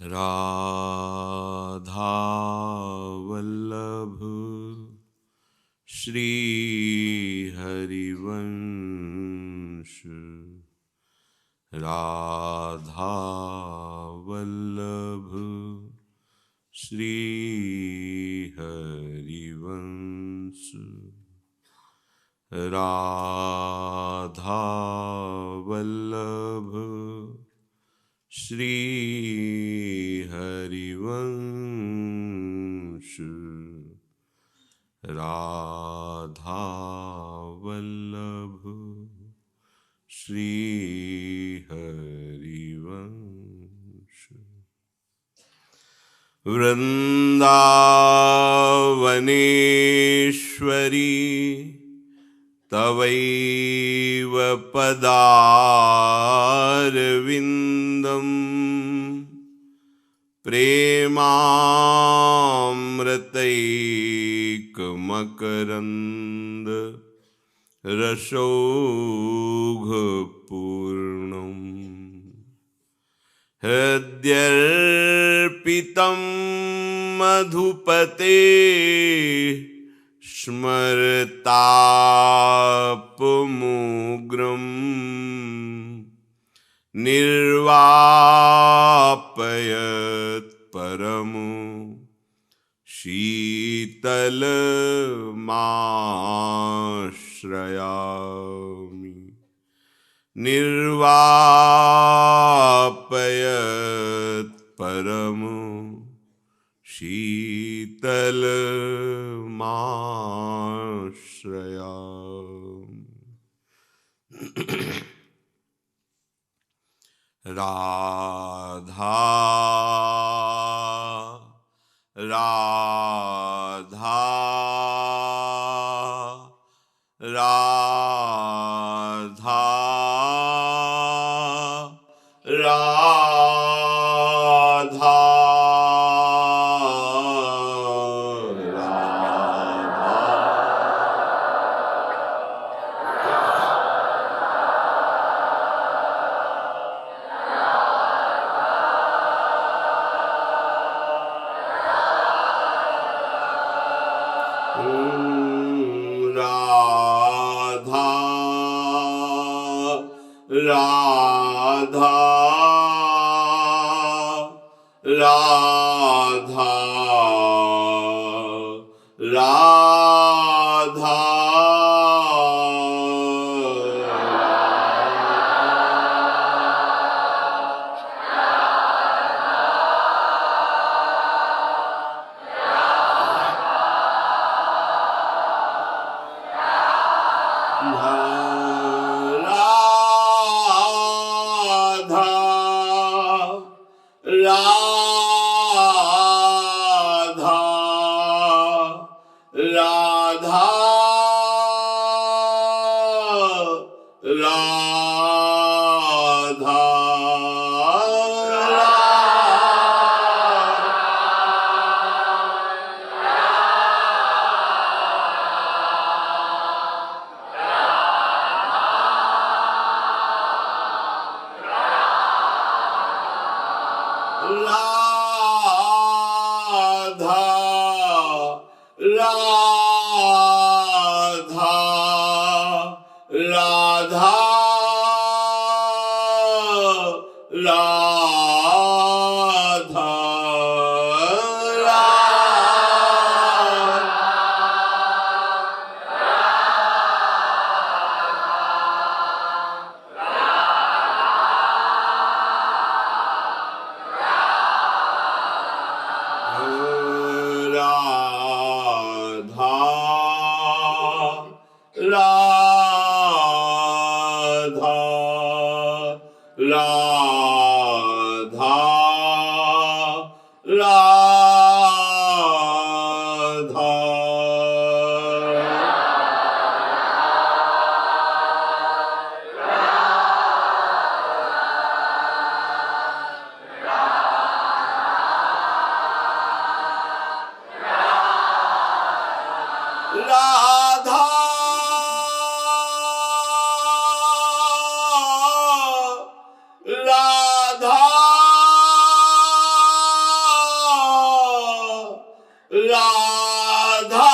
राधा वल्लभ श्री हरिवंश। राधा वल्लभ श्री हरिवंश। राधा वल्लभ श्री हरिवंश। राधा वल्लभ श्री हरिवंश। वृंदावनेश्वरी तवैव पदारविन्दम् प्रेमामृतैकमकरन्द रसौघपूर्णम्। हृद्यर्पितं मधुपते स्मरतापमुग्रं निर्वापयत् परमो शीतलमाश्रयामि। निर्वापयत् परमो शीतलमाश्रयामि। राधा राधा राधा राधा राधा राधा राधा राधा राधा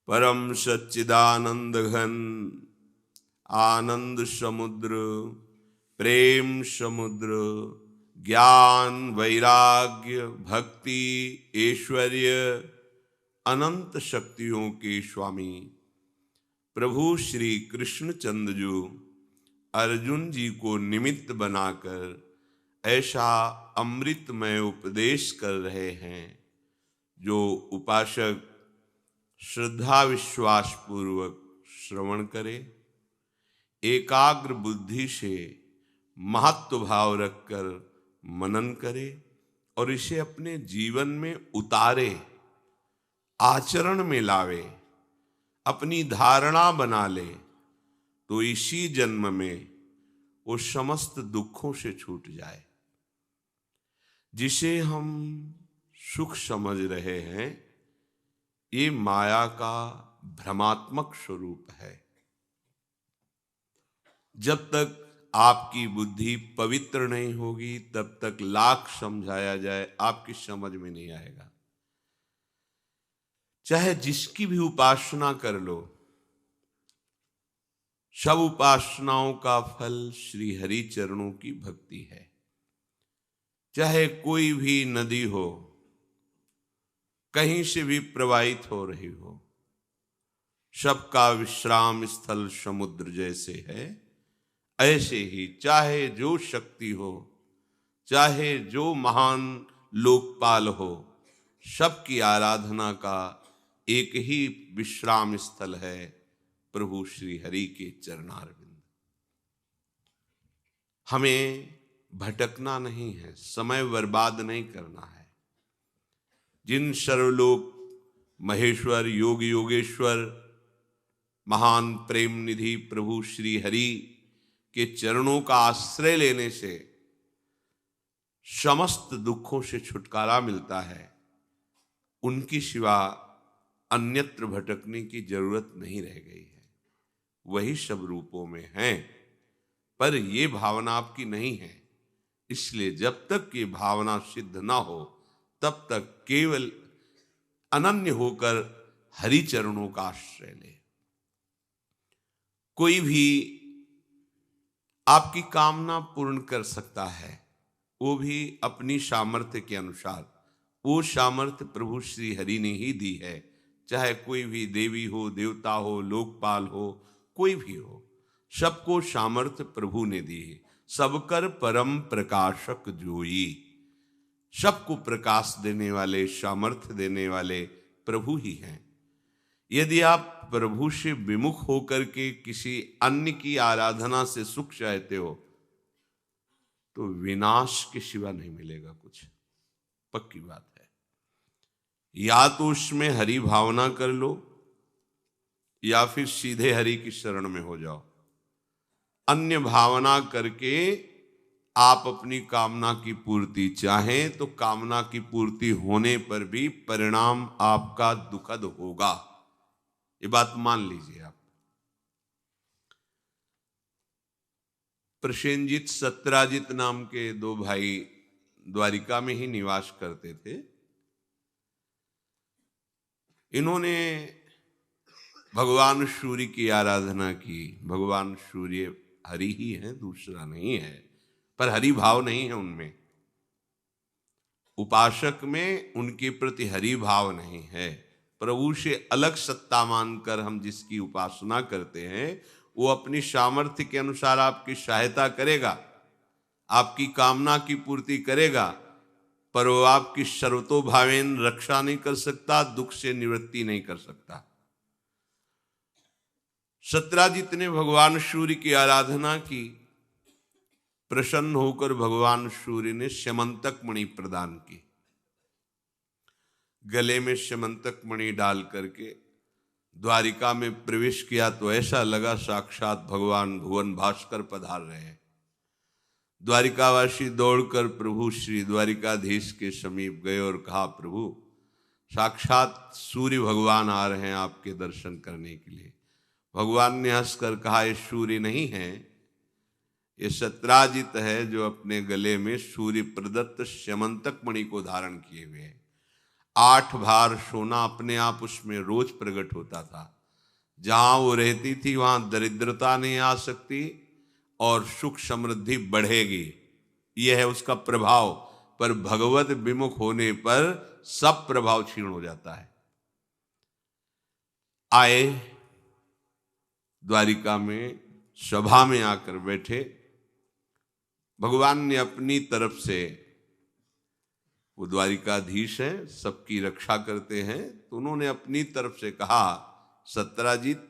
परम सच्चिदानंद घन आनंद समुद्र प्रेम समुद्र ज्ञान वैराग्य भक्ति ऐश्वर्य अनंत शक्तियों के स्वामी प्रभु श्री कृष्णचंद्र जो अर्जुन जी को निमित्त बनाकर ऐसा अमृतमय उपदेश कर रहे हैं जो उपासक श्रद्धा विश्वास पूर्वक श्रवण करे, एकाग्र बुद्धि से महत्व भाव रखकर मनन करे और इसे अपने जीवन में उतारे, आचरण में लावे, अपनी धारणा बना ले, तो इसी जन्म में वो समस्त दुखों से छूट जाए। जिसे हम सुख समझ रहे हैं, ये माया का भ्रमात्मक स्वरूप है। जब तक आपकी बुद्धि पवित्र नहीं होगी, तब तक लाख समझाया जाए आपकी समझ में नहीं आएगा। चाहे जिसकी भी उपासना कर लो, सब उपासनाओं का फल श्री हरि चरणों की भक्ति है। चाहे कोई भी नदी हो, कहीं से भी प्रवाहित हो रही हो, सबका विश्राम स्थल समुद्र जैसे है। ऐसे ही चाहे जो शक्ति हो, चाहे जो महान लोकपाल हो, सबकी आराधना का एक ही विश्राम स्थल है, प्रभु श्री हरि के चरणारविंद। हमें भटकना नहीं है, समय बर्बाद नहीं करना है। जिन सर्वलोक महेश्वर योग योगेश्वर महान प्रेम निधि प्रभु श्री हरि के चरणों का आश्रय लेने से समस्त दुखों से छुटकारा मिलता है, उनकी सिवा अन्यत्र भटकने की जरूरत नहीं रह गई है। वही सब रूपों में हैं, पर ये भावना आपकी नहीं है। इसलिए जब तक ये भावना सिद्ध ना हो, तब तक केवल अनन्य होकर हरि चरणों का आश्रय ले। कोई भी आपकी कामना पूर्ण कर सकता है, वो भी अपनी सामर्थ्य के अनुसार। वो सामर्थ्य प्रभु श्री हरि ने ही दी है। चाहे कोई भी देवी हो, देवता हो, लोकपाल हो, कोई भी हो, सबको सामर्थ्य प्रभु ने दी है। सबकर परम प्रकाशक जोई, सबको प्रकाश देने वाले, सामर्थ्य देने वाले प्रभु ही हैं। यदि आप प्रभु से विमुख होकर के किसी अन्य की आराधना से सुख चाहते हो, तो विनाश के सिवा नहीं मिलेगा कुछ, पक्की बात है। या तो उसमें हरि भावना कर लो, या फिर सीधे हरि की शरण में हो जाओ। अन्य भावना करके आप अपनी कामना की पूर्ति चाहें तो कामना की पूर्ति होने पर भी परिणाम आपका दुखद होगा, ये बात मान लीजिए आप। प्रसेनजीत सत्राजित नाम के दो भाई द्वारिका में ही निवास करते थे। इन्होंने भगवान सूर्य की आराधना की। भगवान सूर्य हरि ही है, दूसरा नहीं है, पर हरि भाव नहीं है उनमें। उपासक में उनके प्रति हरि भाव नहीं है। प्रभु से अलग सत्ता मानकर हम जिसकी उपासना करते हैं, वो अपनी सामर्थ्य के अनुसार आपकी सहायता करेगा, आपकी कामना की पूर्ति करेगा, पर वो आपकी सर्वतोभावेन रक्षा नहीं कर सकता, दुख से निवृत्ति नहीं कर सकता। सत्राजित ने भगवान सूर्य की आराधना की। प्रसन्न होकर भगवान सूर्य ने स्यमंतक मणि प्रदान की। गले में स्यमंतक मणि डाल करके द्वारिका में प्रवेश किया तो ऐसा लगा साक्षात भगवान भुवन भास्कर पधार रहे हैं। द्वारिकावासी दौड़कर प्रभु श्री द्वारिकाधीश के समीप गए और कहा, प्रभु साक्षात सूर्य भगवान आ रहे हैं आपके दर्शन करने के लिए। भगवान ने हंसकर कहा, ये सूर्य नहीं है, ये सत्राजित है जो अपने गले में सूर्य प्रदत्त स्यमंतक मणि को धारण किए हुए है। 8 भार सोना अपने आप उसमें रोज प्रकट होता था। जहां वो रहती थी वहां दरिद्रता नहीं आ सकती और सुख समृद्धि बढ़ेगी, यह है उसका प्रभाव। पर भगवत विमुख होने पर सब प्रभाव क्षीण हो जाता है। आए द्वारिका में, सभा में आकर बैठे। भगवान ने अपनी तरफ से, वो द्वारिकाधीश हैं, सबकी रक्षा करते हैं, तो उन्होंने अपनी तरफ से कहा, सत्राजित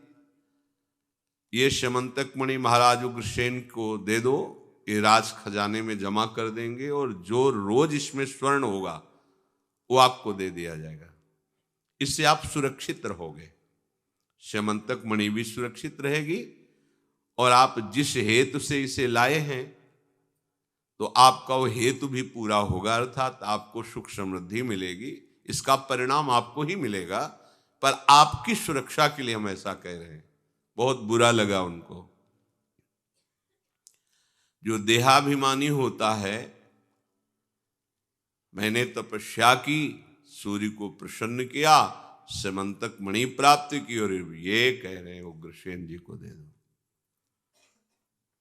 ये श्यमंतक मणि महाराज उग्रसेन को दे दो, ये राज खजाने में जमा कर देंगे और जो रोज इसमें स्वर्ण होगा वो आपको दे दिया जाएगा। इससे आप सुरक्षित रहोगे, श्यमंतक मणि भी सुरक्षित रहेगी और आप जिस हेतु से इसे लाए हैं तो आपका वो हेतु भी पूरा होगा, अर्थात आपको सुख समृद्धि मिलेगी, इसका परिणाम आपको ही मिलेगा, पर आपकी सुरक्षा के लिए हम ऐसा कह रहे हैं। बहुत बुरा लगा उनको। जो देहाभिमानी होता है, मैंने तपस्या की, सूर्य को प्रसन्न किया, श्यमंतक मणि प्राप्त की, और ये कह रहे हैं उग्रसेन जी को दे दो,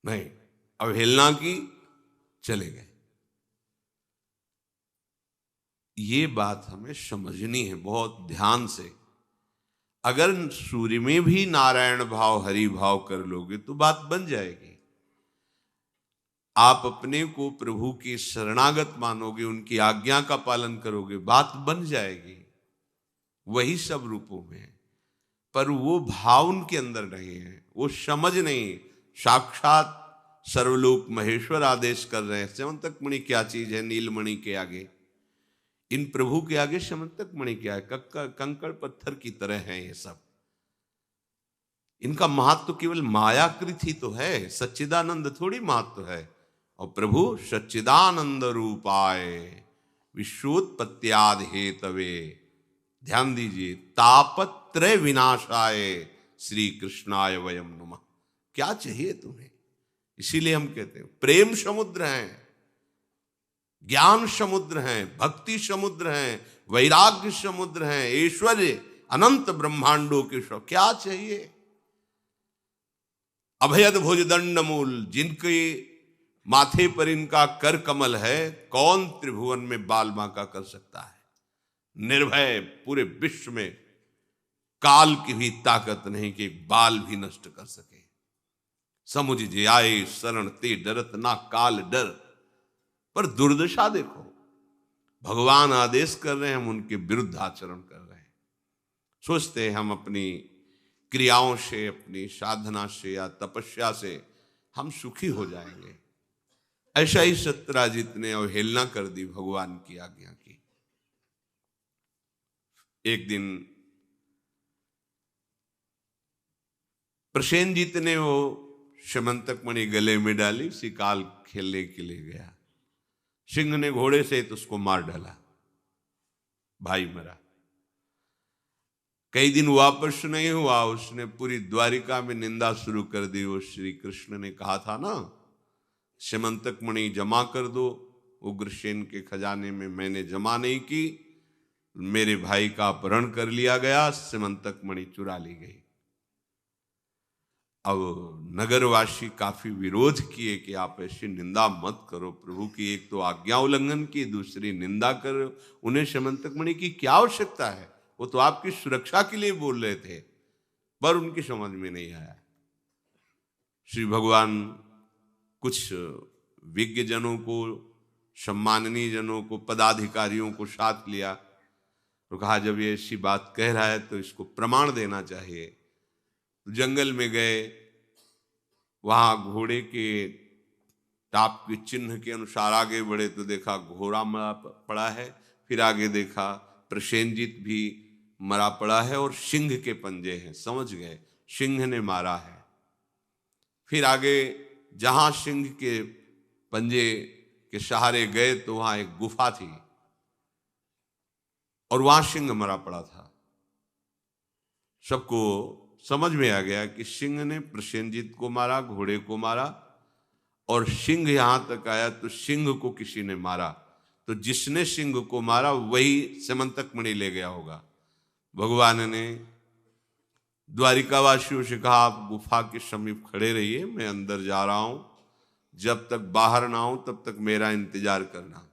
नहीं, अवहेलना की, चले गए। ये बात हमें समझनी है बहुत ध्यान से। अगर सूर्य में भी नारायण भाव, हरि भाव कर लोगे तो बात बन जाएगी। आप अपने को प्रभु की शरणागत मानोगे, उनकी आज्ञा का पालन करोगे, बात बन जाएगी, वही सब रूपों में। पर वो भाव उनके अंदर नहीं है, वो समझ नहीं। साक्षात सर्वलोक महेश्वर आदेश कर रहे हैं, श्यमंतक मणि क्या चीज है नीलमणि के आगे, इन प्रभु के आगे श्यमंतक मणि क्या है, कंकड़ पत्थर की तरह हैं ये सब। इनका महत्व केवल मायाकृत ही तो है, सच्चिदानंद थोड़ी महत्व है। और प्रभु सच्चिदानंद रूपाय विश्वोत्पत्त्यादि हेतवे, ध्यान दीजिए, तापत्रय विनाशाय श्री कृष्णाय वयम नमः। क्या चाहिए तुम्हें? इसीलिए हम कहते हैं प्रेम समुद्र हैं, ज्ञान समुद्र हैं, भक्ति समुद्र हैं, वैराग्य समुद्र हैं, ऐश्वर्य अनंत ब्रह्मांडों के सब। क्या चाहिए? अभयद भुजदंड मूल, जिनके माथे पर इनका कर कमल है, कौन त्रिभुवन में बाल बांका कर सकता है? निर्भय, पूरे विश्व में काल की भी ताकत नहीं कि एक बाल भी नष्ट कर सके। समुझ जे आए शरण ते डरत ना काल डर। पर दुर्दशा देखो, भगवान आदेश कर रहे हैं, हम उनके विरुद्ध आचरण कर रहे हैं। सोचते हैं हम अपनी क्रियाओं से, अपनी साधना से या तपस्या से हम सुखी हो जाएंगे। ऐसा ही सत्यराजित ने अवहेलना कर दी भगवान की आज्ञा की। एक दिन प्रसेनजीत ने वो श्यमंतक मणि गले में डाली, शिकार खेलने के लिए गया, सिंह ने घोड़े से तो उसको मार डाला, भाई मरा। कई दिन वापस नहीं हुआ, उसने पूरी द्वारिका में निंदा शुरू कर दी। वो श्री कृष्ण ने कहा था ना, श्यमंतक मणि जमा कर दो उग्रसेन के खजाने में, मैंने जमा नहीं की, मेरे भाई का अपहरण कर लिया गया, श्यमंतक मणि चुरा ली गई। अब नगरवासी काफी विरोध किए कि आप ऐसी निंदा मत करो, प्रभु की एक तो आज्ञा उल्लंघन की, दूसरी निंदा कर, उन्हें श्यमंतक मणि की क्या आवश्यकता है, वो तो आपकी सुरक्षा के लिए बोल रहे थे। पर उनकी समझ में नहीं आया। श्री भगवान कुछ विज्ञ जनों को, सम्माननीय जनों को, पदाधिकारियों को साथ लिया और कहा जब ये ऐसी बात कह रहा है तो इसको प्रमाण देना चाहिए। तो जंगल में गए, वहां घोड़े के टाप के चिन्ह के अनुसार आगे बढ़े तो देखा घोड़ा मरा पड़ा है, फिर आगे देखा प्रसेनजीत भी मरा पड़ा है और सिंह के पंजे हैं। समझ गए सिंह ने मारा है। फिर आगे जहां सिंह के पंजे के सहारे गए तो वहां एक गुफा थी और वहां सिंह मरा पड़ा था। सबको समझ में आ गया कि सिंह ने प्रसेनजीत को मारा, घोड़े को मारा, और सिंह यहां तक आया तो सिंह को किसी ने मारा। तो जिसने सिंह को मारा वही श्यमंतक मणि ले गया होगा। भगवान ने द्वारिकावासियों से कहा आप गुफा के समीप खड़े रहिए, मैं अंदर जा रहा हूं, जब तक बाहर ना आऊं तब तक मेरा इंतजार करना।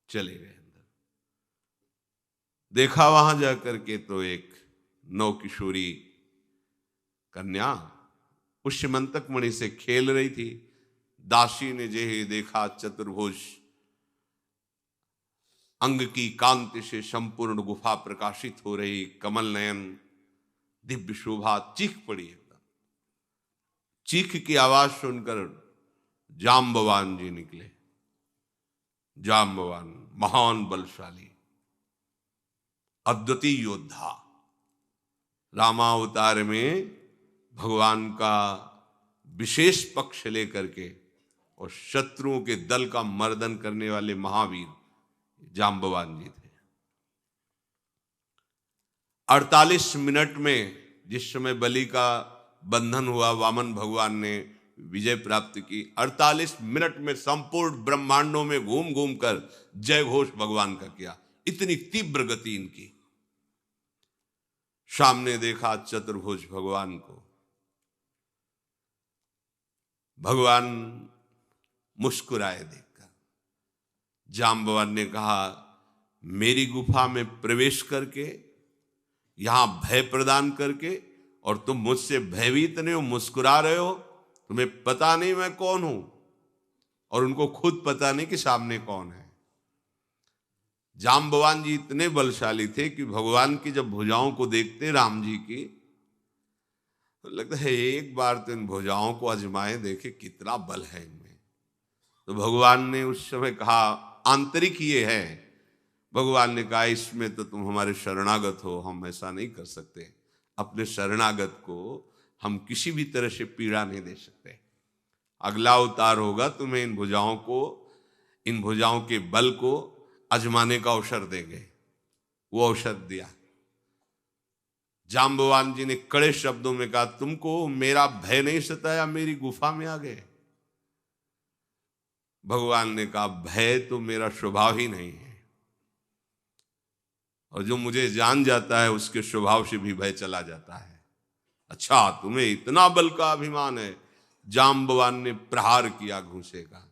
चले गए अंदर। देखा वहां जाकर के तो एक नौ किशोरी कन्या उस श्यमंतक मणि से खेल रही थी। दासी ने जेहे देखा चतुर्भुज, अंग की कांति से संपूर्ण गुफा प्रकाशित हो रही, कमल नयन, दिव्य शोभा, चीख पड़ी एकदम। चीख की आवाज सुनकर जाम्बवान जी निकले। जाम्बवान महान बलशाली अद्वितीय योद्धा, रामावतार में भगवान का विशेष पक्ष लेकर के और शत्रुओं के दल का मर्दन करने वाले महावीर जाम्बवान जी थे। 48 मिनट में, जिस समय बलि का बंधन हुआ, वामन भगवान ने विजय प्राप्त की, 48 मिनट में संपूर्ण ब्रह्मांडों में घूम घूम कर जय घोष भगवान का किया। इतनी तीव्र गति इनकी। सामने देखा चतुर्भुज भगवान को, भगवान मुस्कुराए देखकर। जाम्बवान ने कहा, मेरी गुफा में प्रवेश करके, यहां भय प्रदान करके, और तुम मुझसे भयभीत नहीं हो, मुस्कुरा रहे हो, तुम्हें पता नहीं मैं कौन हूं, और उनको खुद पता नहीं कि सामने कौन है। जाम्बवान जी इतने बलशाली थे कि भगवान की जब भुजाओं को देखते राम जी की, तो लगता है एक बार तो इन भुजाओं को आजमाए देखे कितना बल है इनमें। तो भगवान ने उस समय कहा, आंतरिक ये है। भगवान ने कहा, इसमें तो तुम हमारे शरणागत हो, हम ऐसा नहीं कर सकते। अपने शरणागत को हम किसी भी तरह से पीड़ा नहीं दे सकते। अगला अवतार होगा, तुम्हें इन भुजाओं को, इन भुजाओं के बल को आजमाने का अवसर देंगे। वो अवसर दिया। जाम्बवान जी ने कड़े शब्दों में कहा, तुमको मेरा भय नहीं सताया, मेरी गुफा में आ गए। भगवान ने कहा, भय तो मेरा स्वभाव ही नहीं है, और जो मुझे जान जाता है उसके स्वभाव से भी भय चला जाता है। अच्छा, तुम्हें इतना बल का अभिमान है। जाम्बवान ने प्रहार किया घूंसे का।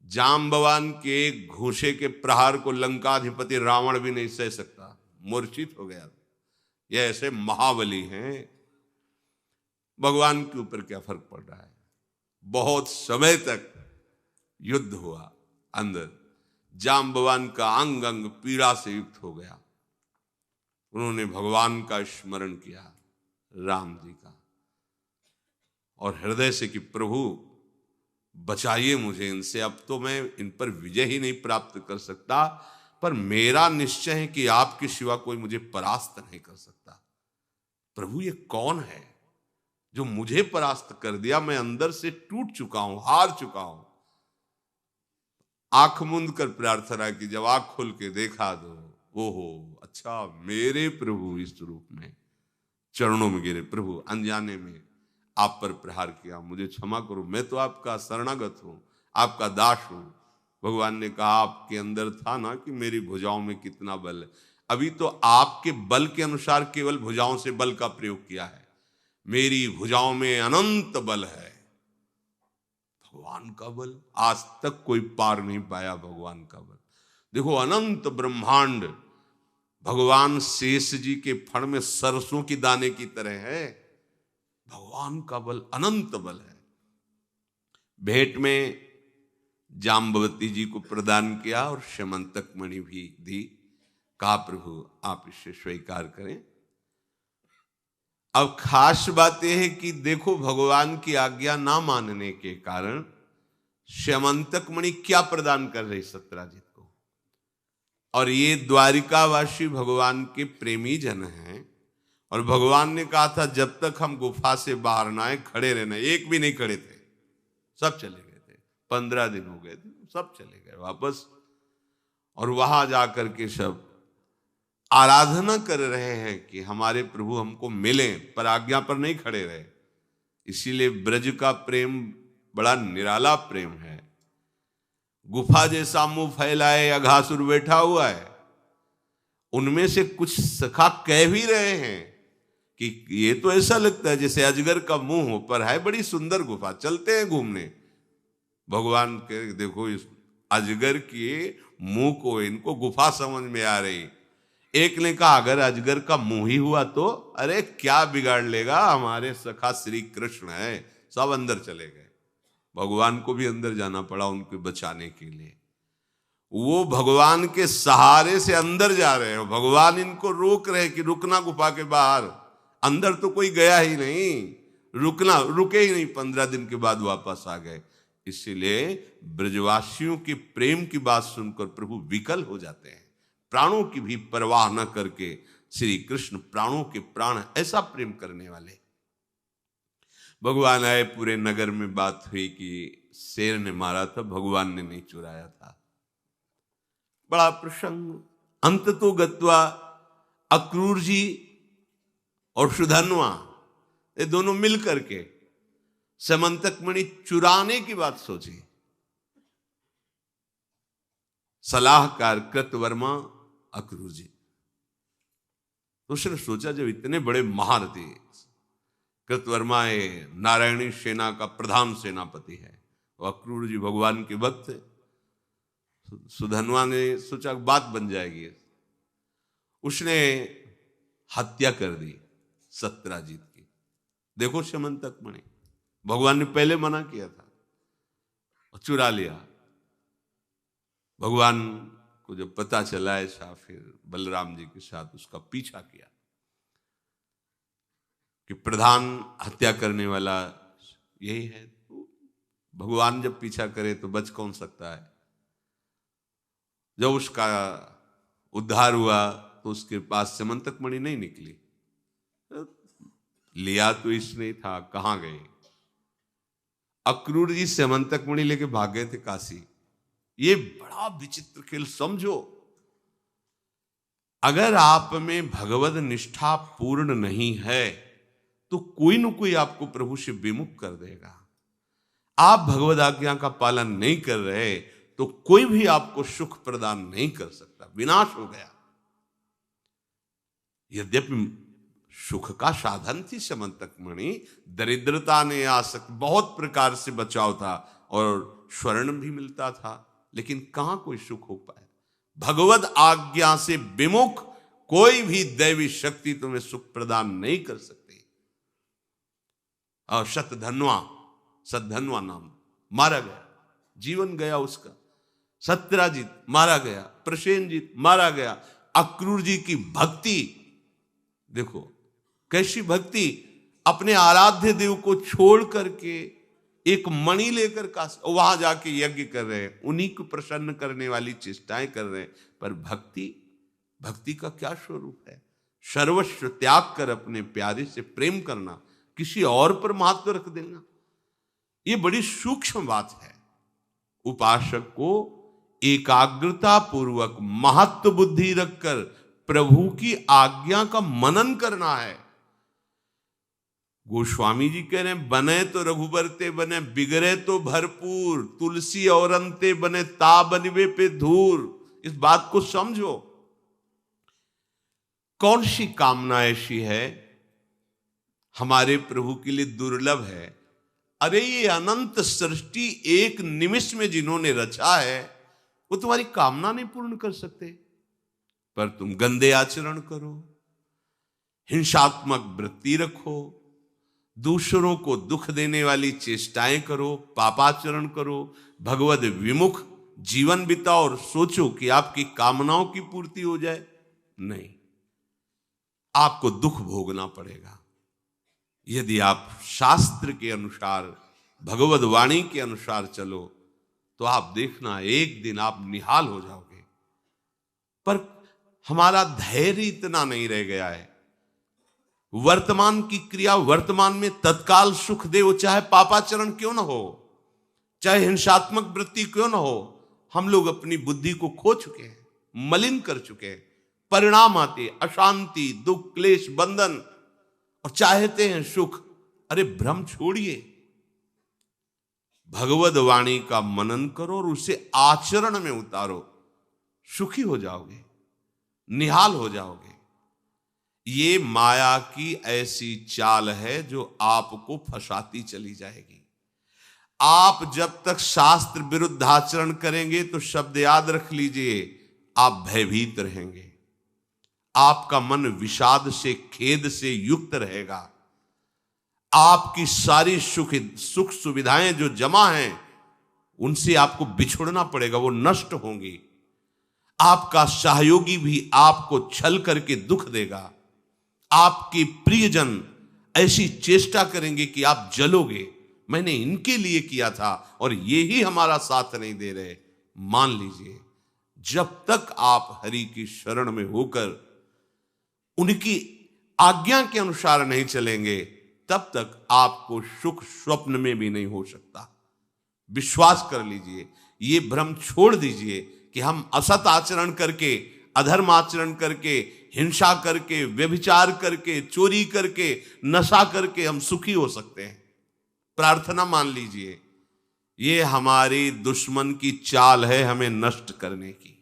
जाम्बवान के घूंसे के प्रहार को लंकाधिपति रावण भी नहीं सह सकता, मूर्छित हो गया। ये ऐसे महाबली हैं। भगवान के ऊपर क्या फर्क पड़ रहा है। बहुत समय तक युद्ध हुआ अंदर। जाम्बवान का अंग अंग पीड़ा से युक्त हो गया। उन्होंने भगवान का स्मरण किया, राम जी का, और हृदय से कि प्रभु बचाइए मुझे इनसे, अब तो मैं इन पर विजय ही नहीं प्राप्त कर सकता, पर मेरा निश्चय है कि आपके सिवा कोई मुझे परास्त नहीं कर सकता। प्रभु ये कौन है जो मुझे परास्त कर दिया? मैं अंदर से टूट चुका हूं, हार चुका हूं। आंख मूंद कर प्रार्थना की। जब आंख खोल के देखा तो ओहो, अच्छा, मेरे प्रभु इस रूप में चरणों में गिरे। प्रभु अनजाने में आप पर प्रहार किया, मुझे क्षमा करो, मैं तो आपका शरणागत हूं, आपका दास हूं। भगवान ने कहा, आपके अंदर था ना कि मेरी भुजाओं में कितना बल है। अभी तो आपके बल के अनुसार केवल भुजाओं से बल का प्रयोग किया है, मेरी भुजाओं में अनंत बल है। भगवान का बल आज तक कोई पार नहीं पाया। भगवान का बल देखो, अनंत ब्रह्मांड भगवान शेष जी के फण में सरसों की दाने की तरह है। भगवान का बल अनंत बल है। भेंट में जाम्बवती जी को प्रदान किया और श्यमंतक मणि भी दी। कहा, प्रभु आप इसे स्वीकार करें। अब खास बात यह है कि देखो, भगवान की आज्ञा ना मानने के कारण श्यमंतक मणि क्या प्रदान कर रही सत्यराजीत को। और ये द्वारिकावासी भगवान के प्रेमी जन हैं, और भगवान ने कहा था जब तक हम गुफा से बाहर ना आए खड़े रहना। एक भी नहीं खड़े थे, सब चले गए थे। 15 दिन हो गए थे, सब चले गए वापस। और वहां जाकर के सब आराधना कर रहे हैं कि हमारे प्रभु हमको मिलें, पर आज्ञा पर नहीं खड़े रहे। इसीलिए ब्रज का प्रेम बड़ा निराला प्रेम है। गुफा जैसा मुंह फैलाए अघासुर बैठा हुआ है, उनमें से कुछ सखा कह भी रहे हैं कि ये तो ऐसा लगता है जैसे अजगर का मुंह, पर है बड़ी सुंदर गुफा, चलते हैं घूमने। भगवान के देखो, इस अजगर के मुंह को इनको गुफा समझ में आ रही। एक ने कहा, अगर अजगर का मुंह ही हुआ तो अरे क्या बिगाड़ लेगा, हमारे सखा श्री कृष्ण है। सब अंदर चले गए। भगवान को भी अंदर जाना पड़ा उनको बचाने के लिए। वो भगवान के सहारे से अंदर जा रहे हैं, भगवान इनको रोक रहे कि रुकना गुफा के बाहर। अंदर तो कोई गया ही नहीं, रुके ही नहीं, 15 दिन के बाद वापस आ गए। इसीलिए ब्रजवासियों के प्रेम की बात सुनकर प्रभु विकल हो जाते हैं। प्राणों की भी परवाह न करके श्री कृष्ण प्राणों के प्राण, ऐसा प्रेम करने वाले। भगवान आए, पूरे नगर में बात हुई कि शेर ने मारा था, भगवान ने नहीं चुराया था। बड़ा प्रसंग। अंत तो गत्वा अक्रूर जी और सुधन्वा, ये दोनों मिल करके समंतक मणि चुराने की बात सोची। सलाहकार कृतवर्मा अक्रूर जी, तो उसने सोचा जब इतने बड़े महारथी, कृतवर्मा नारायणी सेना का प्रधान सेनापति है, वो अक्रूर जी भगवान के भक्त है। सुधन्वा ने सोचा बात बन जाएगी, उसने हत्या कर दी सत्यराजीत की। देखो समंतक मणि, भगवान ने पहले मना किया था और चुरा लिया। भगवान को जब पता चला ऐसा, फिर बलराम जी के साथ उसका पीछा किया कि प्रधान हत्या करने वाला यही है, तो भगवान जब पीछा करे तो बच कौन सकता है। जब उसका उद्धार हुआ तो उसके पास समंतक मणि नहीं निकली। लिया तो इसने था, कहां गए। अक्रूर जी समंतक मणि लेके भाग गए थे काशी। ये बड़ा विचित्र खेल समझो। अगर आप में भगवत निष्ठा पूर्ण नहीं है तो कोई न कोई आपको प्रभु से विमुख कर देगा। आप भगवत आज्ञा का पालन नहीं कर रहे तो कोई भी आपको सुख प्रदान नहीं कर सकता, विनाश हो गया। यद्यपि सुख का साधन थी समंतक मणि, दरिद्रता ने आसक्त बहुत प्रकार से बचाव था और स्वर्ण भी मिलता था, लेकिन कहां कोई सुख हो पाए। भगवत आज्ञा से विमुख कोई भी दैवी शक्ति तुम्हें सुख प्रदान नहीं कर सकती। और सतधन्वा नाम मारा गया, जीवन गया उसका। सत्यराजीत मारा गया, प्रसेनजीत मारा गया। अक्रूर जी की भक्ति देखो, कैसी भक्ति। अपने आराध्य देव को छोड़ करके एक मणि लेकर वहां जाके यज्ञ कर रहे हैं, उन्हीं को प्रसन्न करने वाली चेष्टाएं कर रहे हैं। पर भक्ति का क्या स्वरूप है। सर्वस्व त्याग कर अपने प्यारे से प्रेम करना, किसी और पर महत्व रख देना, ये बड़ी सूक्ष्म बात है। उपासक को एकाग्रता पूर्वक महत्व बुद्धि रखकर प्रभु की आज्ञा का मनन करना है। गोस्वामी जी कह रहे हैं, बने तो रघुबरते बने, बिगड़े तो भरपूर, तुलसी और अंते बने, ता बनवे पे धूर। इस बात को समझो। कौन सी कामना ऐसी है हमारे प्रभु के लिए दुर्लभ है। अरे ये अनंत सृष्टि एक निमिष में जिन्होंने रचा है वो तुम्हारी कामना नहीं पूर्ण कर सकते, पर तुम गंदे आचरण करो, हिंसात्मक वृत्ति रखो, दूसरों को दुख देने वाली चेष्टाएं करो, पापाचरण करो, भगवद विमुख जीवन बिताओ और सोचो कि आपकी कामनाओं की पूर्ति हो जाए। नहीं, आपको दुख भोगना पड़ेगा। यदि आप शास्त्र के अनुसार, भगवद वाणी के अनुसार चलो तो आप देखना एक दिन आप निहाल हो जाओगे। पर हमारा धैर्य इतना नहीं रह गया है। वर्तमान की क्रिया वर्तमान में तत्काल सुख दे, वो चाहे पापाचरण क्यों ना हो, चाहे हिंसात्मक वृत्ति क्यों ना हो, हम लोग अपनी बुद्धि को खो चुके हैं, मलिन कर चुके हैं। परिणाम आते अशांति, दुख, क्लेश, बंधन, और चाहते हैं सुख। अरे भ्रम छोड़िए, भगवद वाणी का मनन करो और उसे आचरण में उतारो, सुखी हो जाओगे, निहाल हो जाओगे। ये माया की ऐसी चाल है जो आपको फंसाती चली जाएगी। आप जब तक शास्त्र विरुद्ध आचरण करेंगे तो शब्द याद रख लीजिए, आप भयभीत रहेंगे, आपका मन विषाद से, खेद से युक्त रहेगा। आपकी सारी सुख सुविधाएं जो जमा हैं उनसे आपको बिछुड़ना पड़ेगा, वो नष्ट होंगी। आपका सहयोगी भी आपको छल करके दुख देगा। आपके प्रियजन ऐसी चेष्टा करेंगे कि आप जलोगे, मैंने इनके लिए किया था और ये ही हमारा साथ नहीं दे रहे। मान लीजिए, जब तक आप हरि की शरण में होकर उनकी आज्ञा के अनुसार नहीं चलेंगे, तब तक आपको सुख स्वप्न में भी नहीं हो सकता। विश्वास कर लीजिए, ये भ्रम छोड़ दीजिए कि हम असत आचरण करके, अधर्म आचरण करके, हिंसा करके, व्यभिचार करके, चोरी करके, नशा करके हम सुखी हो सकते हैं। प्रार्थना मान लीजिए, ये हमारी दुश्मन की चाल है हमें नष्ट करने की।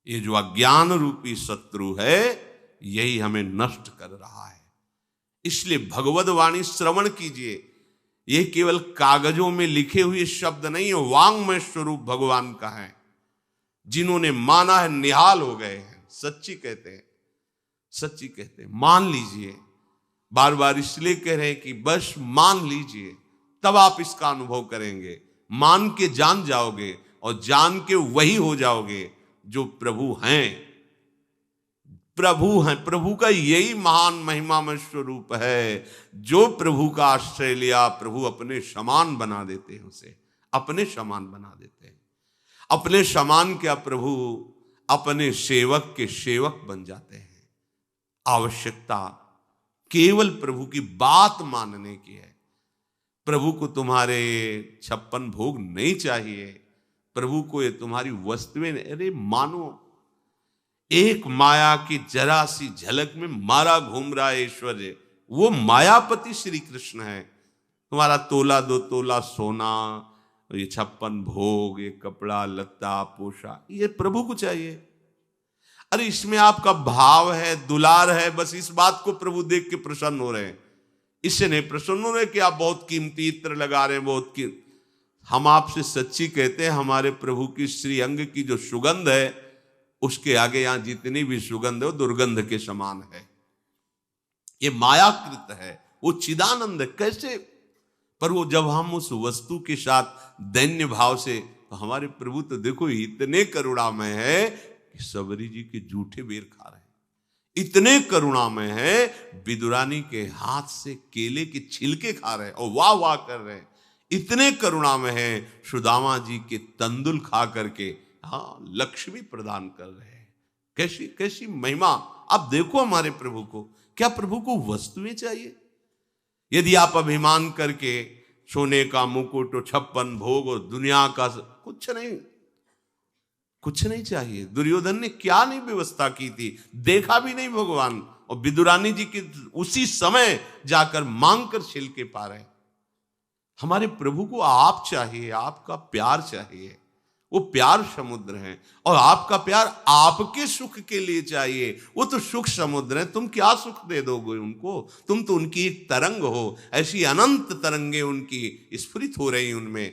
ये जो अज्ञान रूपी शत्रु है, यही हमें नष्ट कर रहा है। इसलिए भगवद वाणी श्रवण कीजिए। ये केवल कागजों में लिखे हुए शब्द नहीं है, वांग्मय स्वरूप भगवान का है। जिन्होंने माना है निहाल हो गए हैं। सच्ची कहते हैं, सच्ची कहते हैं। मान लीजिए, बार बार इसलिए कह रहे हैं कि बस मान लीजिए, तब आप इसका अनुभव करेंगे। मान के जान जाओगे और जान के वही हो जाओगे जो प्रभु हैं। प्रभु हैं, प्रभु का यही महान महिमामय स्वरूप है। जो प्रभु का आश्रय लिया, प्रभु अपने समान बना देते हैं, उसे अपने समान बना देते हैं। अपने समान क्या, प्रभु अपने सेवक के सेवक बन जाते हैं। आवश्यकता केवल प्रभु की बात मानने की है। प्रभु को तुम्हारे 56 भोग नहीं चाहिए, प्रभु को ये तुम्हारी वस्तुएं, अरे मानो एक माया की जरा सी झलक में मारा घूम रहा है ऐश्वर्य, वो मायापति श्री कृष्ण है। तुम्हारा तोला 2 तोला सोना, ये 56 भोग, ये कपड़ा लत्ता पोशाक, ये प्रभु को चाहिए। अरे इसमें आपका भाव है, दुलार है, बस इस बात को प्रभु देख के प्रसन्न हो रहे हैं। इससे नहीं प्रसन्न हो रहे कि आप बहुत कीमती इत्र लगा रहे हैं, बहुत कीमती। हम आपसे सच्ची कहते हैं, हमारे प्रभु की श्री अंग की जो सुगंध है, उसके आगे यहां जितनी भी सुगंध है वो दुर्गंध के समान है। ये मायाकृत है, वो चिदानंद है। कैसे? पर वो जब हम उस वस्तु के साथ दैन्य भाव से, तो हमारे प्रभु तो देखो इतने करुणामय है कि सबरी जी के जूठे बेर खा रहे हैं। इतने करुणामय है, विदुरानी के हाथ से केले के छिलके खा रहे हैं और वाह वाह कर रहे हैं। इतने करुणामय है, सुदामा जी के तंदुल खा करके लक्ष्मी प्रदान कर रहे हैं। कैसी कैसी महिमा। आप देखो हमारे प्रभु को, क्या प्रभु को वस्तुएं चाहिए? यदि आप अभिमान करके सोने का मुकुट और 56 भोग और दुनिया का कुछ नहीं चाहिए। दुर्योधन ने क्या नहीं व्यवस्था की थी, देखा भी नहीं भगवान, और विदुरानी जी की उसी समय जाकर मांग कर छिलके पा रहे। हमारे प्रभु को आप चाहिए, आपका प्यार चाहिए। वो प्यार समुद्र है और आपका प्यार आपके सुख के लिए चाहिए। वो तो सुख समुद्र है, तुम क्या सुख दे दोगे उनको? तुम तो उनकी एक तरंग हो। ऐसी अनंत तरंगे उनकी स्फुरित हो रही उनमें,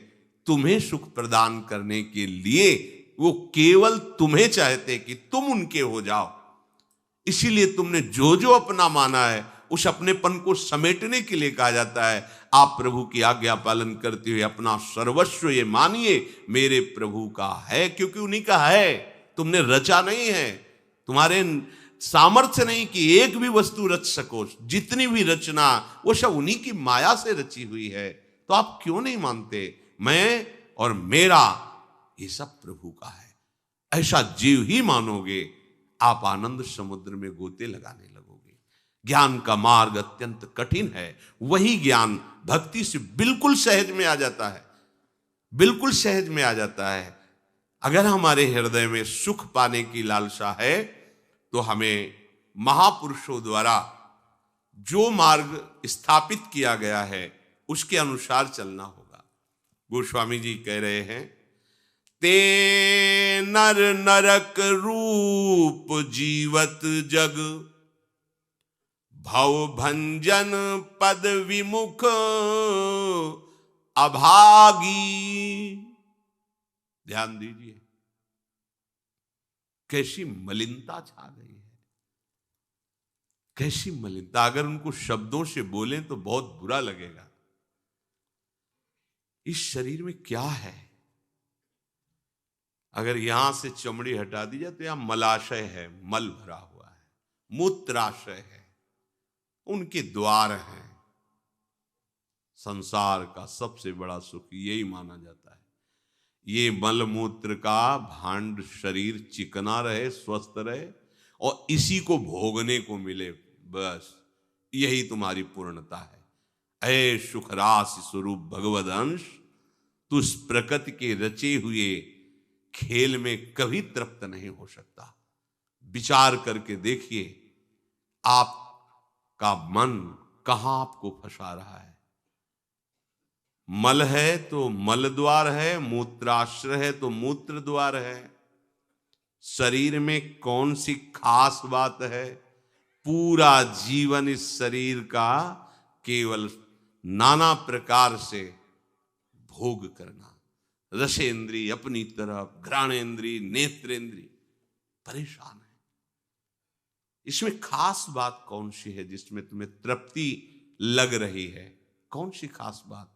तुम्हें सुख प्रदान करने के लिए। वो केवल तुम्हें चाहते कि तुम उनके हो जाओ। इसीलिए तुमने जो जो अपना माना है, उस अपनेपन को समेटने के लिए कहा जाता है, आप प्रभु की आज्ञा पालन करते हुए अपना सर्वस्व ये मानिए मेरे प्रभु का है, क्योंकि उन्हीं का है। तुमने रचा नहीं है, तुम्हारे सामर्थ्य नहीं कि एक भी वस्तु रच सको। जितनी भी रचना वो सब उन्हीं की माया से रची हुई है। तो आप क्यों नहीं मानते? मैं और मेरा ये सब प्रभु का है। ऐसा जीव ही मानोगे, आप आनंद समुद्र में गोते लगाने लगोगे। ज्ञान का मार्ग अत्यंत कठिन है, वही ज्ञान भक्ति से बिल्कुल सहज में आ जाता है, बिल्कुल सहज में आ जाता है। अगर हमारे हृदय में सुख पाने की लालसा है, तो हमें महापुरुषों द्वारा जो मार्ग स्थापित किया गया है उसके अनुसार चलना होगा। गोस्वामी जी कह रहे हैं, ते नर नरक रूप जीवत जग, भव भंजन पद विमुख अभागी। ध्यान दीजिए, कैसी मलिनता छा गई है, कैसी मलिनता! अगर उनको शब्दों से बोलें तो बहुत बुरा लगेगा। इस शरीर में क्या है? अगर यहां से चमड़ी हटा दी जाए तो यहां मलाशय है, मल भरा हुआ है, मूत्राशय है, उनके द्वार हैं। संसार का सबसे बड़ा सुख यही माना जाता है, ये मल मूत्र का भांड शरीर चिकना रहे, स्वस्थ रहे और इसी को भोगने को मिले, बस यही तुम्हारी पूर्णता है। ऐ सुखरास स्वरूप भगवद अंश, तू इस प्रकृति के रचे हुए खेल में कभी तृप्त नहीं हो सकता। विचार करके देखिए आपका मन कहां आपको फंसा रहा है। मल है तो मल द्वार है, मूत्राश्रय है तो मूत्र द्वार है। शरीर में कौन सी खास बात है? पूरा जीवन इस शरीर का केवल नाना प्रकार से भोग करना, रसेंद्री अपनी तरफ, घ्राणेंद्री, नेत्रेंद्री परेशान है। इसमें खास बात कौन सी है जिसमें तुम्हें तृप्ति लग रही है? कौन सी खास बात?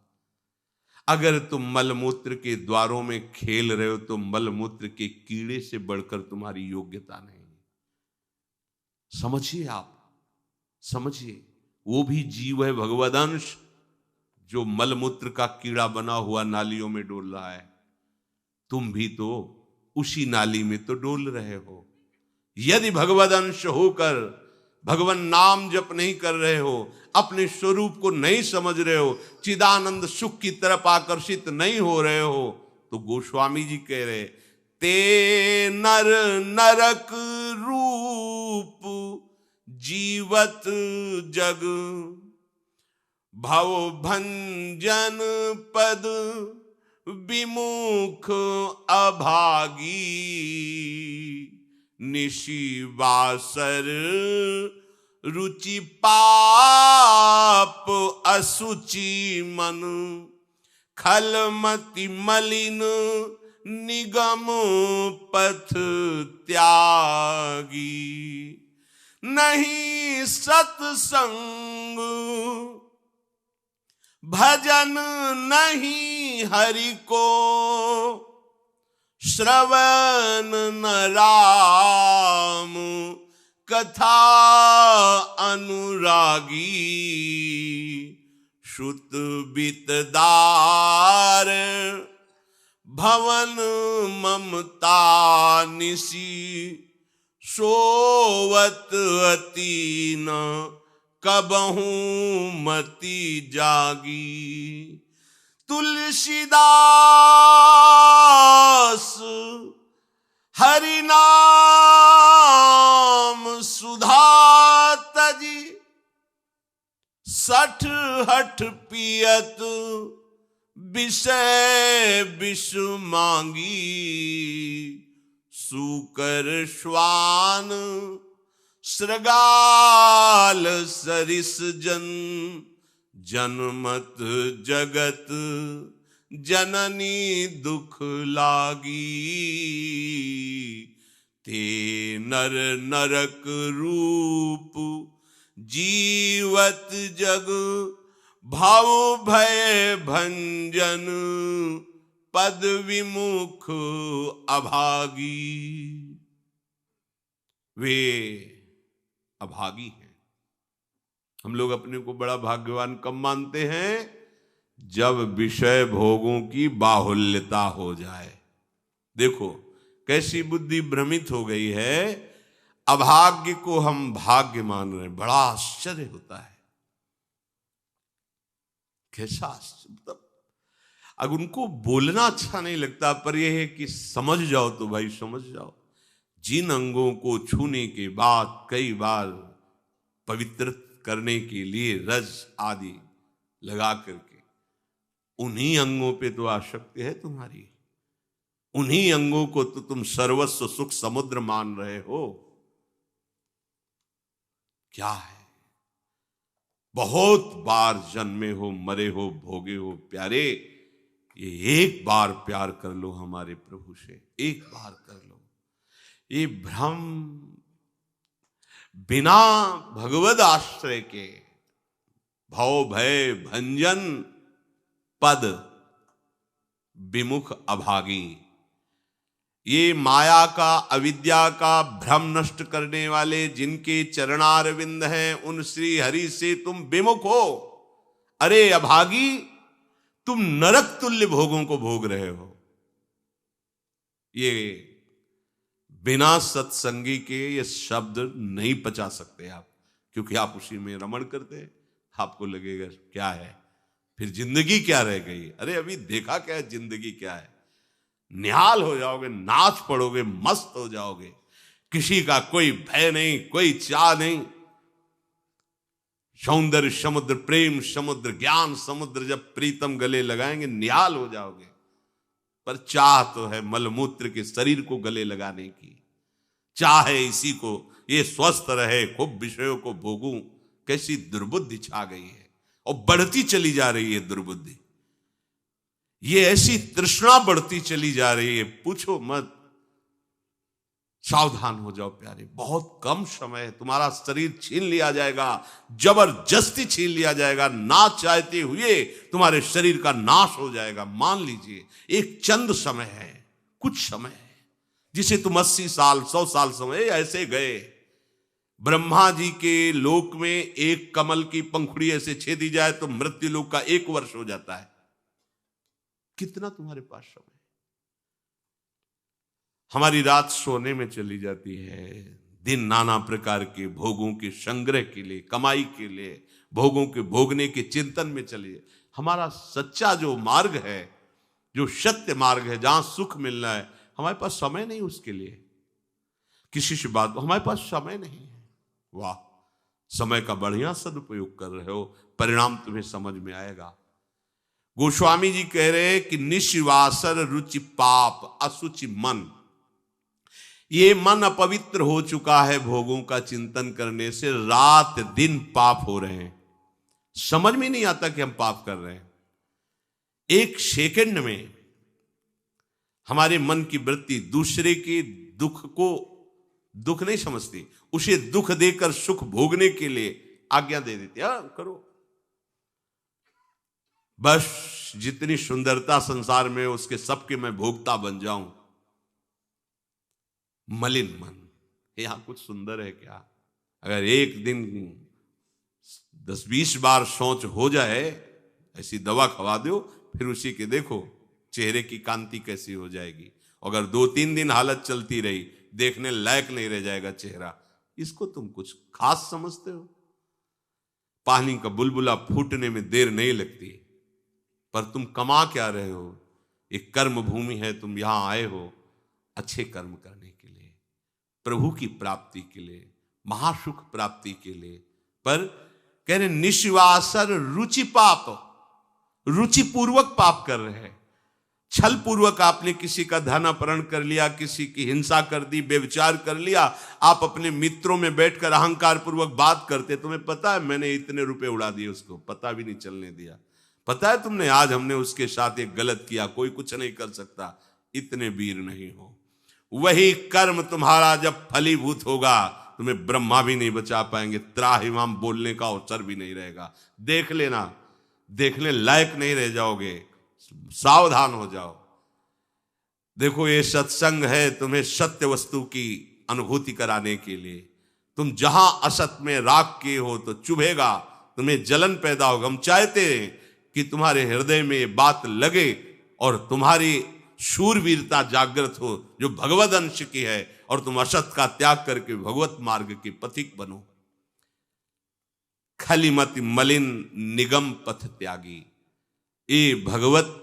अगर तुम मलमूत्र के द्वारों में खेल रहे हो तो मलमूत्र के कीड़े से बढ़कर तुम्हारी योग्यता नहीं। समझिए, आप समझिए, वो भी जीव है भगवदंश, जो मलमूत्र का कीड़ा बना हुआ नालियों में डोल रहा है। तुम भी तो उसी नाली में तो डोल रहे हो। यदि भगवदंश होकर भगवान नाम जप नहीं कर रहे हो, अपने स्वरूप को नहीं समझ रहे हो, चिदानंद सुख की तरफ आकर्षित नहीं हो रहे हो, तो गोस्वामी जी कह रहे, ते नर नरक रूप जीवत जग, भव भंजन पद विमुख अभागी, निशिवासर रुचि पाप असुचि मन, खलमति मलिन निगम पथ त्यागी, नहीं सत्संग भजन नहीं हरि को, श्रवण न राम कथा अनुरागी, श्रुत बितदार भवन ममता निसी, सोवत अति न कबहू मति जागी, तुलसीदास हरि नाम सुधा तजी, सठ हठ पियत विषय विष मांगी, सूकर श्वान श्रगाल सरिस जन, जनमत जगत जननी दुख लागी, ते नर नरक रूप जीवत जग, भाव भय भंजन पद विमुख अभागी। वे अभागी हैं। हम लोग अपने को बड़ा भाग्यवान कब मानते हैं? जब विषय भोगों की बाहुल्यता हो जाए। देखो कैसी बुद्धि भ्रमित हो गई है, अभाग्य को हम भाग्य मान रहे हैं। बड़ा आश्चर्य होता है, कैसा आश्चर्य। अगर उनको बोलना अच्छा नहीं लगता, पर यह है कि समझ जाओ तो भाई समझ जाओ। जिन अंगों को छूने के बाद कई बार पवित्र करने के लिए रज आदि लगा करके, उन्हीं अंगों पे तो आसक्ति है तुम्हारी, उन्हीं अंगों को तो तुम सर्वस्व सुख समुद्र मान रहे हो। क्या है? बहुत बार जन्मे हो, मरे हो, भोगे हो प्यारे, ये एक बार प्यार कर लो हमारे प्रभु से, एक बार कर लो। ये भ्रम बिना भगवद आश्रय के भव भय भंजन पद विमुख अभागी। ये माया का, अविद्या का भ्रम नष्ट करने वाले जिनके चरणारविंद हैं, उन श्री हरि से तुम विमुख हो। अरे अभागी, तुम नरक तुल्य भोगों को भोग रहे हो। ये बिना सत्संगी के ये शब्द नहीं पचा सकते आप, क्योंकि आप उसी में रमण करते हैं। आपको लगेगा क्या है, फिर जिंदगी क्या रह गई। अरे अभी देखा क्या है, जिंदगी क्या है। निहाल हो जाओगे, नाच पड़ोगे, मस्त हो जाओगे। किसी का कोई भय नहीं, कोई चाह नहीं। सौंदर्य समुद्र, प्रेम समुद्र, ज्ञान समुद्र जब प्रीतम गले लगाएंगे, निहाल हो जाओगे। पर चाह तो है मलमूत्र के शरीर को गले लगाने की। चाह है इसी को, ये स्वस्थ रहे, खूब विषयों को भोगूं। कैसी दुर्बुद्धि छा गई है, और बढ़ती चली जा रही है दुर्बुद्धि। ये ऐसी तृष्णा बढ़ती चली जा रही है, पूछो मत। सावधान हो जाओ प्यारे, बहुत कम समय है, तुम्हारा शरीर छीन लिया जाएगा, जबरदस्ती छीन लिया जाएगा। ना चाहते हुए तुम्हारे शरीर का नाश हो जाएगा। मान लीजिए एक चंद समय है, कुछ समय है, जिसे तुम 80 साल 100 साल समय ऐसे गए। ब्रह्मा जी के लोक में एक कमल की पंखुड़ी ऐसे छेदी जाए तो मृत्यु लोक का 1 वर्ष हो जाता है। कितना तुम्हारे पास समय। हमारी रात सोने में चली जाती है, दिन नाना प्रकार के भोगों के संग्रह के लिए, कमाई के लिए, भोगों के भोगने के चिंतन में चलिए। हमारा सच्चा जो मार्ग है, जो सत्य मार्ग है, जहां सुख मिलना है, हमारे पास समय नहीं उसके लिए। किसी से बात, हमारे पास समय नहीं है। वाह, समय का बढ़िया सदुपयोग कर रहे हो, परिणाम तुम्हें समझ में आएगा। गोस्वामी जी कह रहे हैं कि निशिवासर रुचि पाप असुचि मन। ये मन अपवित्र हो चुका है भोगों का चिंतन करने से। रात दिन पाप हो रहे हैं, समझ में नहीं आता कि हम पाप कर रहे हैं। एक सेकंड में हमारे मन की वृत्ति दूसरे के दुख को दुख नहीं समझती, उसे दुख देकर सुख भोगने के लिए आज्ञा दे देती है। करो बस, जितनी सुंदरता संसार में, उसके सबके मैं भोक्ता बन जाऊं। मलिन मन, यहां कुछ सुंदर है क्या? अगर एक दिन 10-20 बार सोच हो जाए, ऐसी दवा खवा दो, फिर उसी के देखो चेहरे की कांति कैसी हो जाएगी। अगर 2-3 दिन हालत चलती रही, देखने लायक नहीं रह जाएगा चेहरा। इसको तुम कुछ खास समझते हो? पानी का बुलबुला फूटने में देर नहीं लगती, पर तुम कमा क्या रहे हो? एक कर्म भूमि है, तुम यहां आए हो अच्छे कर्म करने के लिए, प्रभु की प्राप्ति के लिए, महासुख प्राप्ति के लिए। पर कह रहे निश्वासर रुचि पाप, रुचि पूर्वक पाप कर रहे हैं। छल पूर्वक आपने किसी का धन अपहरण कर लिया, किसी की हिंसा कर दी, व्यभिचार कर लिया। आप अपने मित्रों में बैठकर अहंकार पूर्वक बात करते, तुम्हें पता है मैंने इतने रुपए उड़ा दिए, उसको पता भी नहीं चलने दिया। पता है तुमने आज हमने उसके साथ एक गलत किया, कोई कुछ नहीं कर सकता। इतने वीर नहीं हो। वही कर्म तुम्हारा जब फलीभूत होगा, तुम्हें ब्रह्मा भी नहीं बचा पाएंगे, त्राहिमाम बोलने का अवसर भी नहीं रहेगा। देख लेना, देखने लायक नहीं रह जाओगे। सावधान हो जाओ। देखो ये सत्संग है तुम्हें सत्य वस्तु की अनुभूति कराने के लिए। तुम जहां असत में राख किए हो तो चुभेगा, तुम्हें जलन पैदा होगा। हम चाहते हैं कि तुम्हारे हृदय में ये बात लगे और तुम्हारी शूरवीरता जागृत हो, जो भगवद अंश की है, और तुम असत का त्याग करके भगवत मार्ग के पथिक बनो। खलिमति मलिन निगम पथ त्यागी। ये भगवत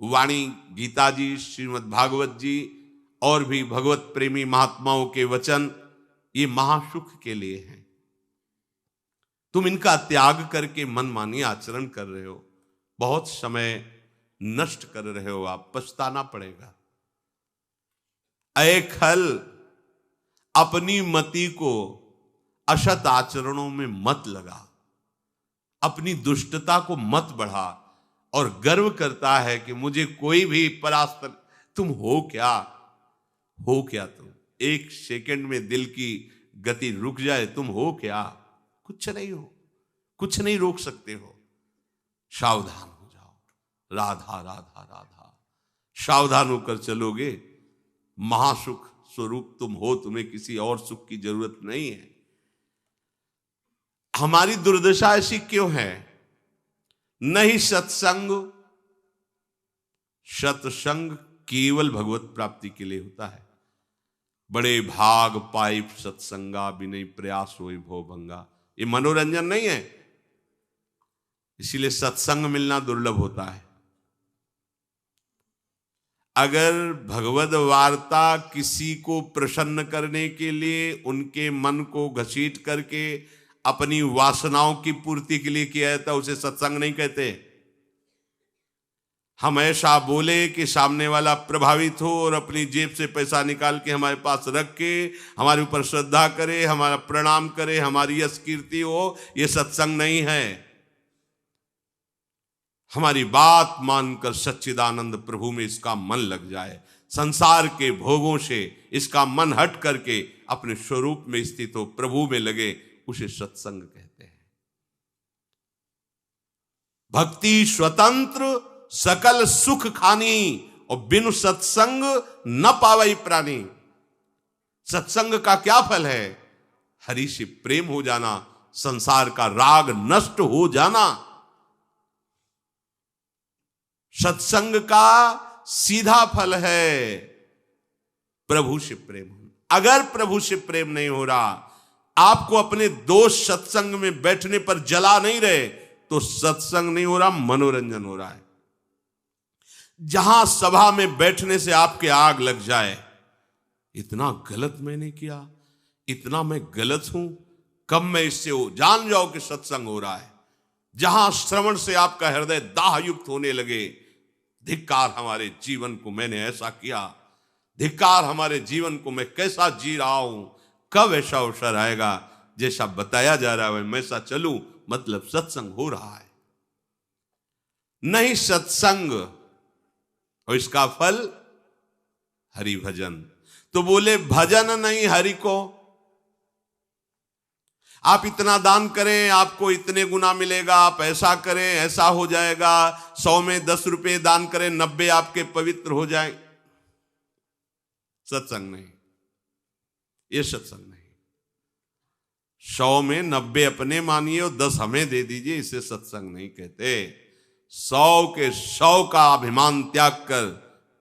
वाणी, गीता जी, श्रीमद् भागवत जी और भी भगवत प्रेमी महात्माओं के वचन, ये महासुख के लिए हैं। तुम इनका त्याग करके मनमानी आचरण कर रहे हो, बहुत समय नष्ट कर रहे हो, आप पछताना पड़ेगा। ऐ खल, अपनी मति को असत आचरणों में मत लगा, अपनी दुष्टता को मत बढ़ा और गर्व करता है कि मुझे कोई भी परास्त। तुम हो क्या? हो क्या तुम? एक सेकंड में दिल की गति रुक जाए, तुम हो क्या? कुछ नहीं हो, कुछ नहीं रोक सकते हो। सावधान हो जाओ, राधा राधा राधा। सावधान होकर चलोगे, महासुख स्वरूप तुम हो, तुम्हें किसी और सुख की जरूरत नहीं है। हमारी दुर्दशा ऐसी क्यों है? नहीं सत्संग, सत्संग केवल भगवत प्राप्ति के लिए होता है। बड़े भाग पाइप सत्संगा, बिनय प्रयास होए भव भंगा। ये मनोरंजन नहीं है, इसीलिए सत्संग मिलना दुर्लभ होता है। अगर भगवद वार्ता किसी को प्रसन्न करने के लिए, उनके मन को घसीट करके अपनी वासनाओं की पूर्ति के लिए किया जाता, उसे सत्संग नहीं कहते। हम ऐसा बोले कि सामने वाला प्रभावित हो और अपनी जेब से पैसा निकाल के हमारे पास रख के हमारे ऊपर श्रद्धा करे, हमारा प्रणाम करे, हमारी यश कीर्ति हो, ये सत्संग नहीं है। हमारी बात मानकर सच्चिदानंद प्रभु में इसका मन लग जाए, संसार के भोगों से इसका मन हट करके अपने स्वरूप में स्थित हो, प्रभु में लगे, उसे सत्संग कहते हैं। भक्ति स्वतंत्र सकल सुख खानी, और बिनु सत्संग न पावई प्राणी। सत्संग का क्या फल है? हरि से प्रेम हो जाना, संसार का राग नष्ट हो जाना। सत्संग का सीधा फल है प्रभु से प्रेम होना। अगर प्रभु से प्रेम नहीं हो रहा, आपको अपने दोस्त सत्संग में बैठने पर जला नहीं रहे, तो सत्संग नहीं हो रहा, मनोरंजन हो रहा है। जहां सभा में बैठने से आपके आग लग जाए, इतना गलत मैंने किया, इतना मैं गलत हूं, कब मैं इससे हो, जान जाओ कि सत्संग हो रहा है। जहां श्रवण से आपका हृदय दाह युक्त होने लगे, धिक्कार हमारे जीवन को, मैंने ऐसा किया, धिक्कार हमारे जीवन को, मैं कैसा जी रहा हूं, कब ऐसा अवसर आएगा जैसा बताया जा रहा है मैं ऐसा चलूं, मतलब सत्संग हो रहा है। नहीं सत्संग, और इसका फल हरि भजन। तो बोले भजन नहीं हरि को। आप इतना दान करें आपको इतने गुना मिलेगा, आप ऐसा करें ऐसा हो जाएगा, 100 में 10 रुपए दान करें 90 आपके पवित्र हो जाए। सत्संग नहीं, ये सत्संग नहीं। 100 में 90 अपने मानिए और 10 हमें दे दीजिए, इसे सत्संग नहीं कहते। 100 के 100 का अभिमान त्याग कर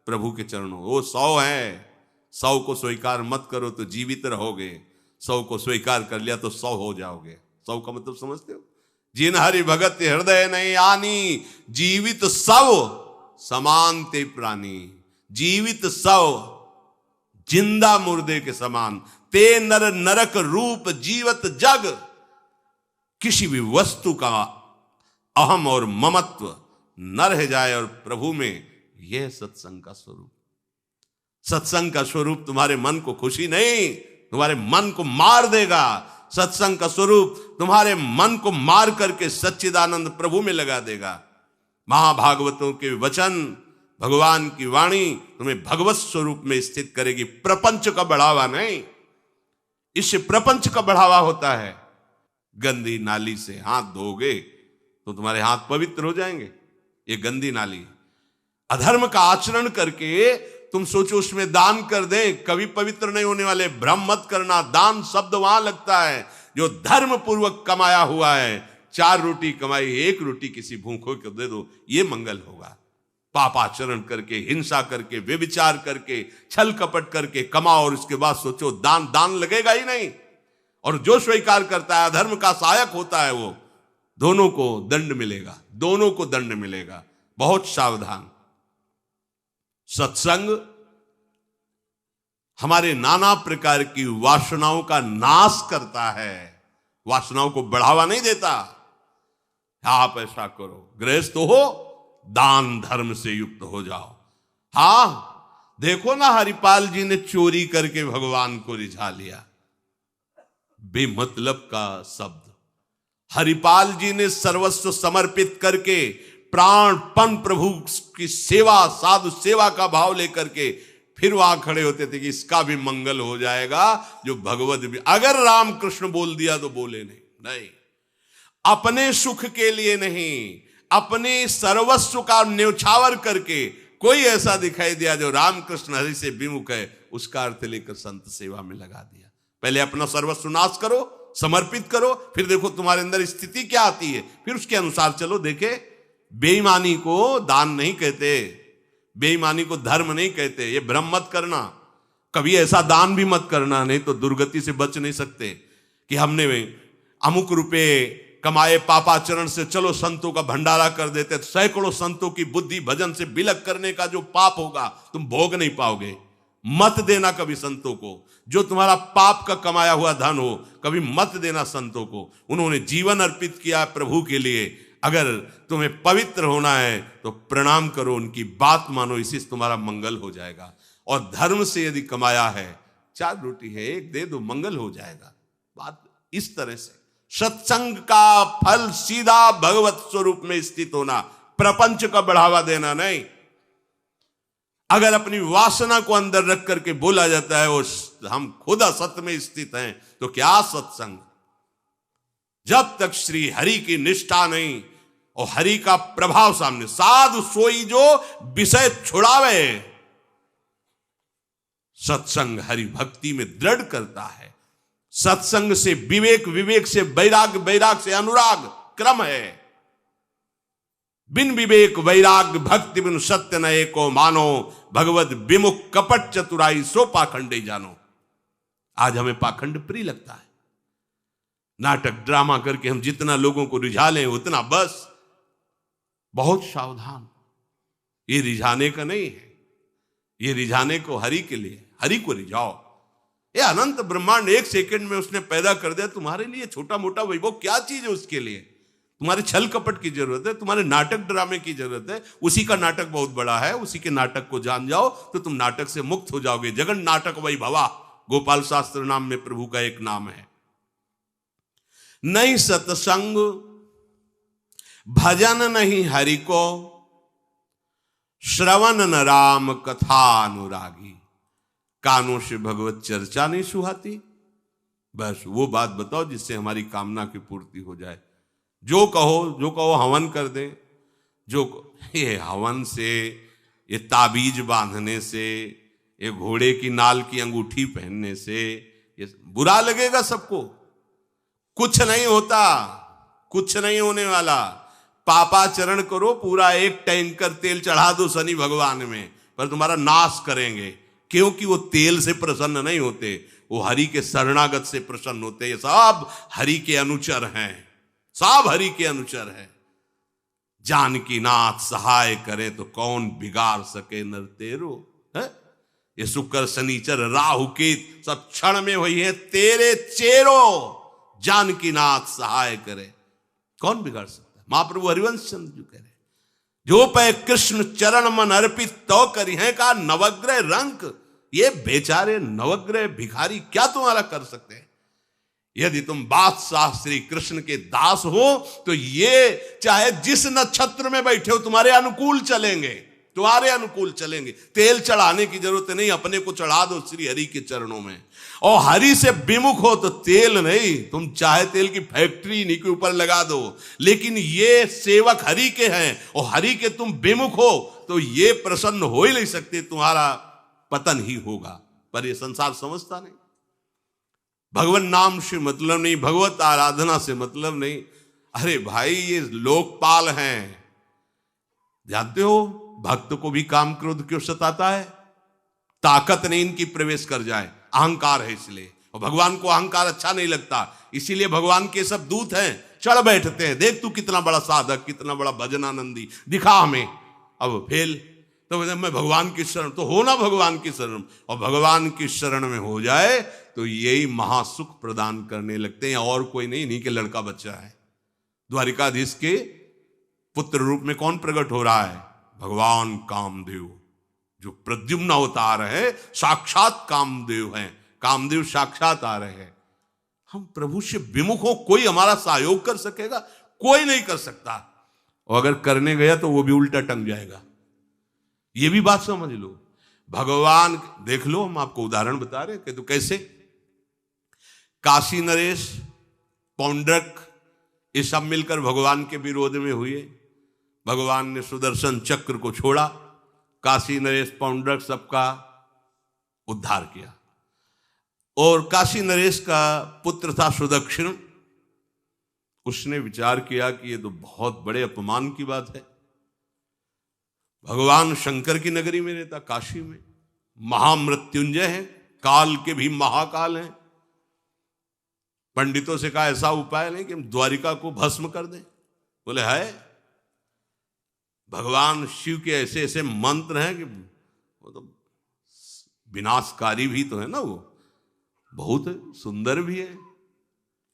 प्रभु के चरणों, वो 100 है, 100 को स्वीकार मत करो तो जीवित रहोगे, 100 को स्वीकार कर लिया तो 100 हो जाओगे। 100 का मतलब समझते हो? जिन हरि भगत हृदय नहीं आनी, जीवित सब समान ते प्राणी। जीवित सब जिंदा मुर्दे के समान, ते नर नरक रूप जीवत जग। किसी भी वस्तु का अहम और ममत्व न रह जाए, और प्रभु में यह सत्संग का स्वरूप। सत्संग का स्वरूप तुम्हारे मन को खुशी नहीं, तुम्हारे मन को मार देगा। सत्संग का स्वरूप तुम्हारे मन को मार करके सच्चिदानंद प्रभु में लगा देगा। महाभागवतों के वचन, भगवान की वाणी तुम्हें भगवत स्वरूप में स्थित करेगी, प्रपंच का बढ़ावा नहीं। इससे प्रपंच का बढ़ावा होता है। गंदी नाली से हाथ धोगे तो तुम्हारे हाथ पवित्र हो जाएंगे, ये गंदी नाली। अधर्म का आचरण करके तुम सोचो उसमें दान कर दे, कभी पवित्र नहीं होने वाले। भ्रम मत करना, दान शब्द वहां लगता है जो धर्म पूर्वक कमाया हुआ है। 4 रोटी कमाई, 1 रोटी किसी भूखों को दे दो, ये मंगल होगा। पापाचरण करके, हिंसा करके, व्यभिचार करके, छल कपट करके कमाओ और उसके बाद सोचो दान लगेगा ही नहीं। और जो स्वीकार करता है, अधर्म का सहायक होता है, वो दोनों को दंड मिलेगा, दोनों को दंड मिलेगा। बहुत सावधान। सत्संग हमारे नाना प्रकार की वासनाओं का नाश करता है, वासनाओं को बढ़ावा नहीं देता। आप ऐसा करो, गृहस्थ हो, दान धर्म से युक्त हो जाओ। हां, देखो ना हरिपाल जी ने चोरी करके भगवान को रिझा लिया, बेमतलब का शब्द। हरिपाल जी ने सर्वस्व समर्पित करके प्राणपण प्रभु की सेवा, साधु सेवा का भाव लेकर के फिर वहां खड़े होते थे कि इसका भी मंगल हो जाएगा, जो भगवत भी अगर रामकृष्ण बोल दिया तो बोले नहीं। नहीं, अपने सुख के लिए नहीं, अपने सर्वस्व का न्यौछावर करके कोई ऐसा दिखाई दिया जो रामकृष्ण हरि से विमुख है, उसका अर्थ लेकर संत सेवा में लगा दिया। पहले अपना सर्वस्व नाश करो, समर्पित करो, फिर देखो तुम्हारे अंदर स्थिति क्या आती है, फिर उसके अनुसार चलो। देखे, बेईमानी को दान नहीं कहते, बेईमानी को धर्म नहीं कहते, ये भ्रम मत करना। कभी ऐसा दान भी मत करना, नहीं तो दुर्गति से बच नहीं सकते कि हमने अमुक रुपए कमाए पापाचरण से, चलो संतों का भंडारा कर देते। सैकड़ों संतों की बुद्धि भजन से बिलक करने का जो पाप होगा तुम भोग नहीं पाओगे। मत देना कभी संतों को, जो तुम्हारा पाप का कमाया हुआ धन हो, कभी मत देना संतों को। उन्होंने जीवन अर्पित किया प्रभु के लिए। अगर तुम्हें पवित्र होना है तो प्रणाम करो, उनकी बात मानो, इसी से तुम्हारा मंगल हो जाएगा। और धर्म से यदि कमाया है, 4 रोटी है, 1 दे दो, मंगल हो जाएगा। बात इस तरह से। सत्संग का फल सीधा भगवत स्वरूप में स्थित होना, प्रपंच का बढ़ावा देना नहीं। अगर अपनी वासना को अंदर रख करके बोला जाता है वो हम खुद असत में स्थित हैं, तो क्या सत्संग? जब तक श्री हरि की निष्ठा नहीं और हरि का प्रभाव सामने, साधु सोई जो विषय छुड़ावे, सत्संग हरि भक्ति में दृढ़ करता है। सत्संग से विवेक, विवेक से वैराग, वैराग से अनुराग क्रम है। बिन विवेक वैराग भक्ति बिन सत्य न एको मानो, भगवत विमुख कपट चतुराई सो पाखंडे जानो। आज हमें पाखंड प्रिय लगता है। नाटक ड्रामा करके हम जितना लोगों को रिझा लें उतना बस। बहुत सावधान, ये रिझाने का नहीं है, ये रिझाने को हरि के लिए, हरि को रिझाओ। ये अनंत ब्रह्मांड 1 सेकंड में उसने पैदा कर दिया, तुम्हारे लिए छोटा मोटा वैभव क्या चीज है उसके लिए? तुम्हारे छल कपट की जरूरत है, तुम्हारे नाटक ड्रामे की जरूरत है। उसी का नाटक बहुत बड़ा है, उसी के नाटक को जान जाओ तो तुम नाटक से मुक्त हो जाओगे। जगन नाटक वैभवा, गोपाल शास्त्र नाम में प्रभु का एक नाम है। नहीं सत्संग भजन नहीं हरि को, श्रवण न राम कथा अनुरागी। कानों से भगवत चर्चा नहीं सुहाती। बस वो बात बताओ जिससे हमारी कामना की पूर्ति हो जाए। जो कहो हवन कर दे। ये हवन से, ये ताबीज बांधने से, ये घोड़े की नाल की अंगूठी पहनने से ये बुरा लगेगा सबको। कुछ नहीं होता, कुछ नहीं होने वाला। पापाचरण करो, पूरा 1 टैंकर तेल चढ़ा दो शनि भगवान में, पर तुम्हारा नाश करेंगे। क्योंकि वो तेल से प्रसन्न नहीं होते, वो हरि के शरणागत से प्रसन्न होते। ये सब हरि के अनुचर हैं, सब हरि के अनुचर हैं। जानकी नाथ सहाय करे तो कौन बिगाड़ सके नर तेरो। है ये शुक्र शनिचर राहु केत सब क्षण में वही है तेरे चेरो। जानकी नाथ सहाय करे, कौन बिगाड़ सकता है? महाप्रभु हरिवंश चंद्र जी कह रहे, जो पे कृष्ण चरण मन अर्पित तो करी है का नवग्रह रंक। ये बेचारे नवग्रह भिखारी क्या तुम्हारा कर सकते हैं? यदि तुम बादशाह श्री कृष्ण के दास हो तो ये चाहे जिस नक्षत्र में बैठे हो तुम्हारे अनुकूल चलेंगे, तुम्हारे अनुकूल चलेंगे। तेल चढ़ाने की जरूरत नहीं, अपने को चढ़ा दो श्री हरि के चरणों में। और हरि से विमुख हो तो तेल नहीं, तुम चाहे तेल की फैक्ट्री इन्हीं के ऊपर लगा दो, लेकिन ये सेवक हरि के हैं और हरि के तुम विमुख हो तो ये प्रसन्न हो ही नहीं सकते, तुम्हारा पतन ही होगा। पर ये संसार समझता नहीं। भगवान नाम से मतलब नहीं, भगवत आराधना से मतलब नहीं। अरे भाई ये लोकपाल हैं, जानते हो भक्त को भी काम क्रोध क्यों सताता है? ताकत नहीं इनकी प्रवेश कर जाए, अहंकार है इसलिए। और भगवान को अहंकार अच्छा नहीं लगता, इसीलिए भगवान के सब दूत हैं, चढ़ बैठते हैं। देख तू कितना बड़ा साधक, कितना बड़ा भजनानंदी, दिखा हमें। अब फेल तो मैं भगवान की शरण, तो हो ना भगवान की शरण। और भगवान की शरण में हो जाए तो यही महासुख प्रदान करने लगते हैं, और कोई नहीं, इन्हीं के लड़का बच्चा है। द्वारिकाधीश के पुत्र रूप में कौन प्रकट हो रहा है? भगवान कामदेव, जो प्रद्युम्न अवतार है, साक्षात कामदेव हैं। कामदेव साक्षात आ रहे हैं। हम प्रभु से विमुख हो, कोई हमारा सहयोग कर सकेगा? कोई नहीं कर सकता। और अगर करने गया तो वो भी उल्टा टंग जाएगा। ये भी बात समझ लो। भगवान देख लो, हम आपको उदाहरण बता रहे हैं कि तो कैसे काशी नरेश, पौंड्रक, ये सब मिलकर भगवान के विरोध में हुए। भगवान ने सुदर्शन चक्र को छोड़ा, काशी नरेश पौंड्रक सबका उद्धार किया। और काशी नरेश का पुत्र था सुदक्षिण, उसने विचार किया कि ये तो बहुत बड़े अपमान की बात है। भगवान शंकर की नगरी में रहता, काशी में महामृत्युंजय है, काल के भी महाकाल हैं। पंडितों से कहा ऐसा उपाय नहीं कि हम द्वारिका को भस्म कर दें। बोले है, भगवान शिव के ऐसे ऐसे मंत्र हैं कि वो तो विनाशकारी भी तो है ना, वो बहुत सुंदर भी है।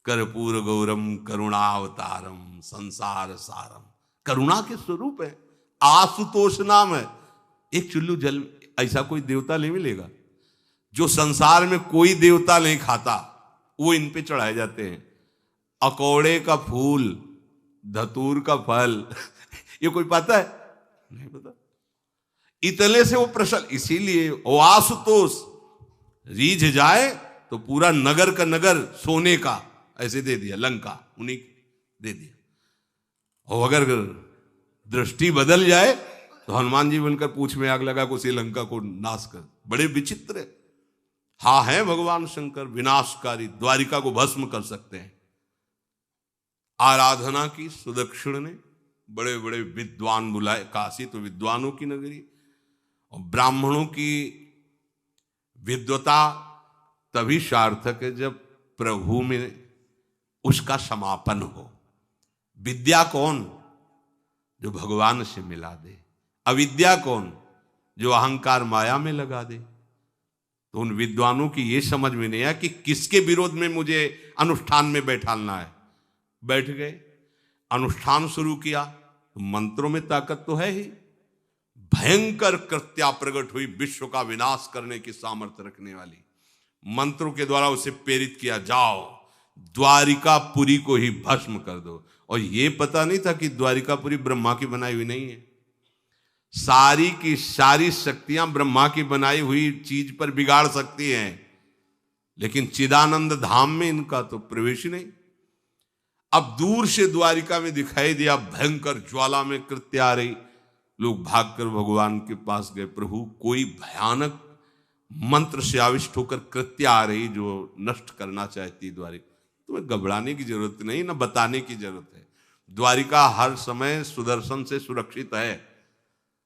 कर्पूर गौरम करुणावतारम संसार सारम, करुणा के स्वरूप है। आशुतोष नाम है, एक चुल्लू जल ऐसा कोई देवता नहीं मिलेगा जो संसार में कोई देवता नहीं खाता, वो इन पे चढ़ाए जाते हैं। अकौड़े का फूल, धतूर का फल ये कोई पता है? नहीं पता। इतने से वो प्रसन्न, इसीलिए वो आशुतोष रीझ जाए तो पूरा नगर का नगर सोने का ऐसे दे दिया, लंका उन्हीं दे दिया। और अगर दृष्टि बदल जाए तो हनुमान जी बनकर पूंछ में आग लगा को श्रीलंका को नाश कर। बड़े विचित्र है। हाँ है भगवान शंकर विनाशकारी, द्वारिका को भस्म कर सकते हैं। आराधना की सुदक्षिण ने, बड़े बड़े विद्वान बुलाए, काशी तो विद्वानों की नगरी, और ब्राह्मणों की विद्वता तभी सार्थक है जब प्रभु में उसका समापन हो। विद्या कौन? जो भगवान से मिला दे। अविद्या कौन? जो अहंकार माया में लगा दे। तो उन विद्वानों की ये समझ में नहीं आया कि किसके विरोध में मुझे अनुष्ठान में बैठालना है। बैठ गए, अनुष्ठान शुरू किया, तो मंत्रों में ताकत तो है ही। भयंकर कृत्या प्रकट हुई, विश्व का विनाश करने की सामर्थ्य रखने वाली। मंत्रों के द्वारा उसे प्रेरित किया, जाओ द्वारिकापुरी को ही भस्म कर दो। और ये पता नहीं था कि द्वारिकापुरी ब्रह्मा की बनाई हुई नहीं है। सारी की सारी शक्तियां ब्रह्मा की बनाई हुई चीज पर बिगाड़ सकती हैं, लेकिन चिदानंद धाम में इनका तो प्रवेश ही नहीं। अब दूर से द्वारिका में दिखाई दिया, भयंकर ज्वाला में कृत्य आ रही। लोग भागकर भगवान के पास गए, प्रभु कोई भयानक मंत्र से आविष्ट होकर कृत्य आ रही जो नष्ट करना चाहती द्वारिका। तुम्हें घबराने की जरूरत नहीं, ना बताने की जरूरत है। द्वारिका हर समय सुदर्शन से सुरक्षित है,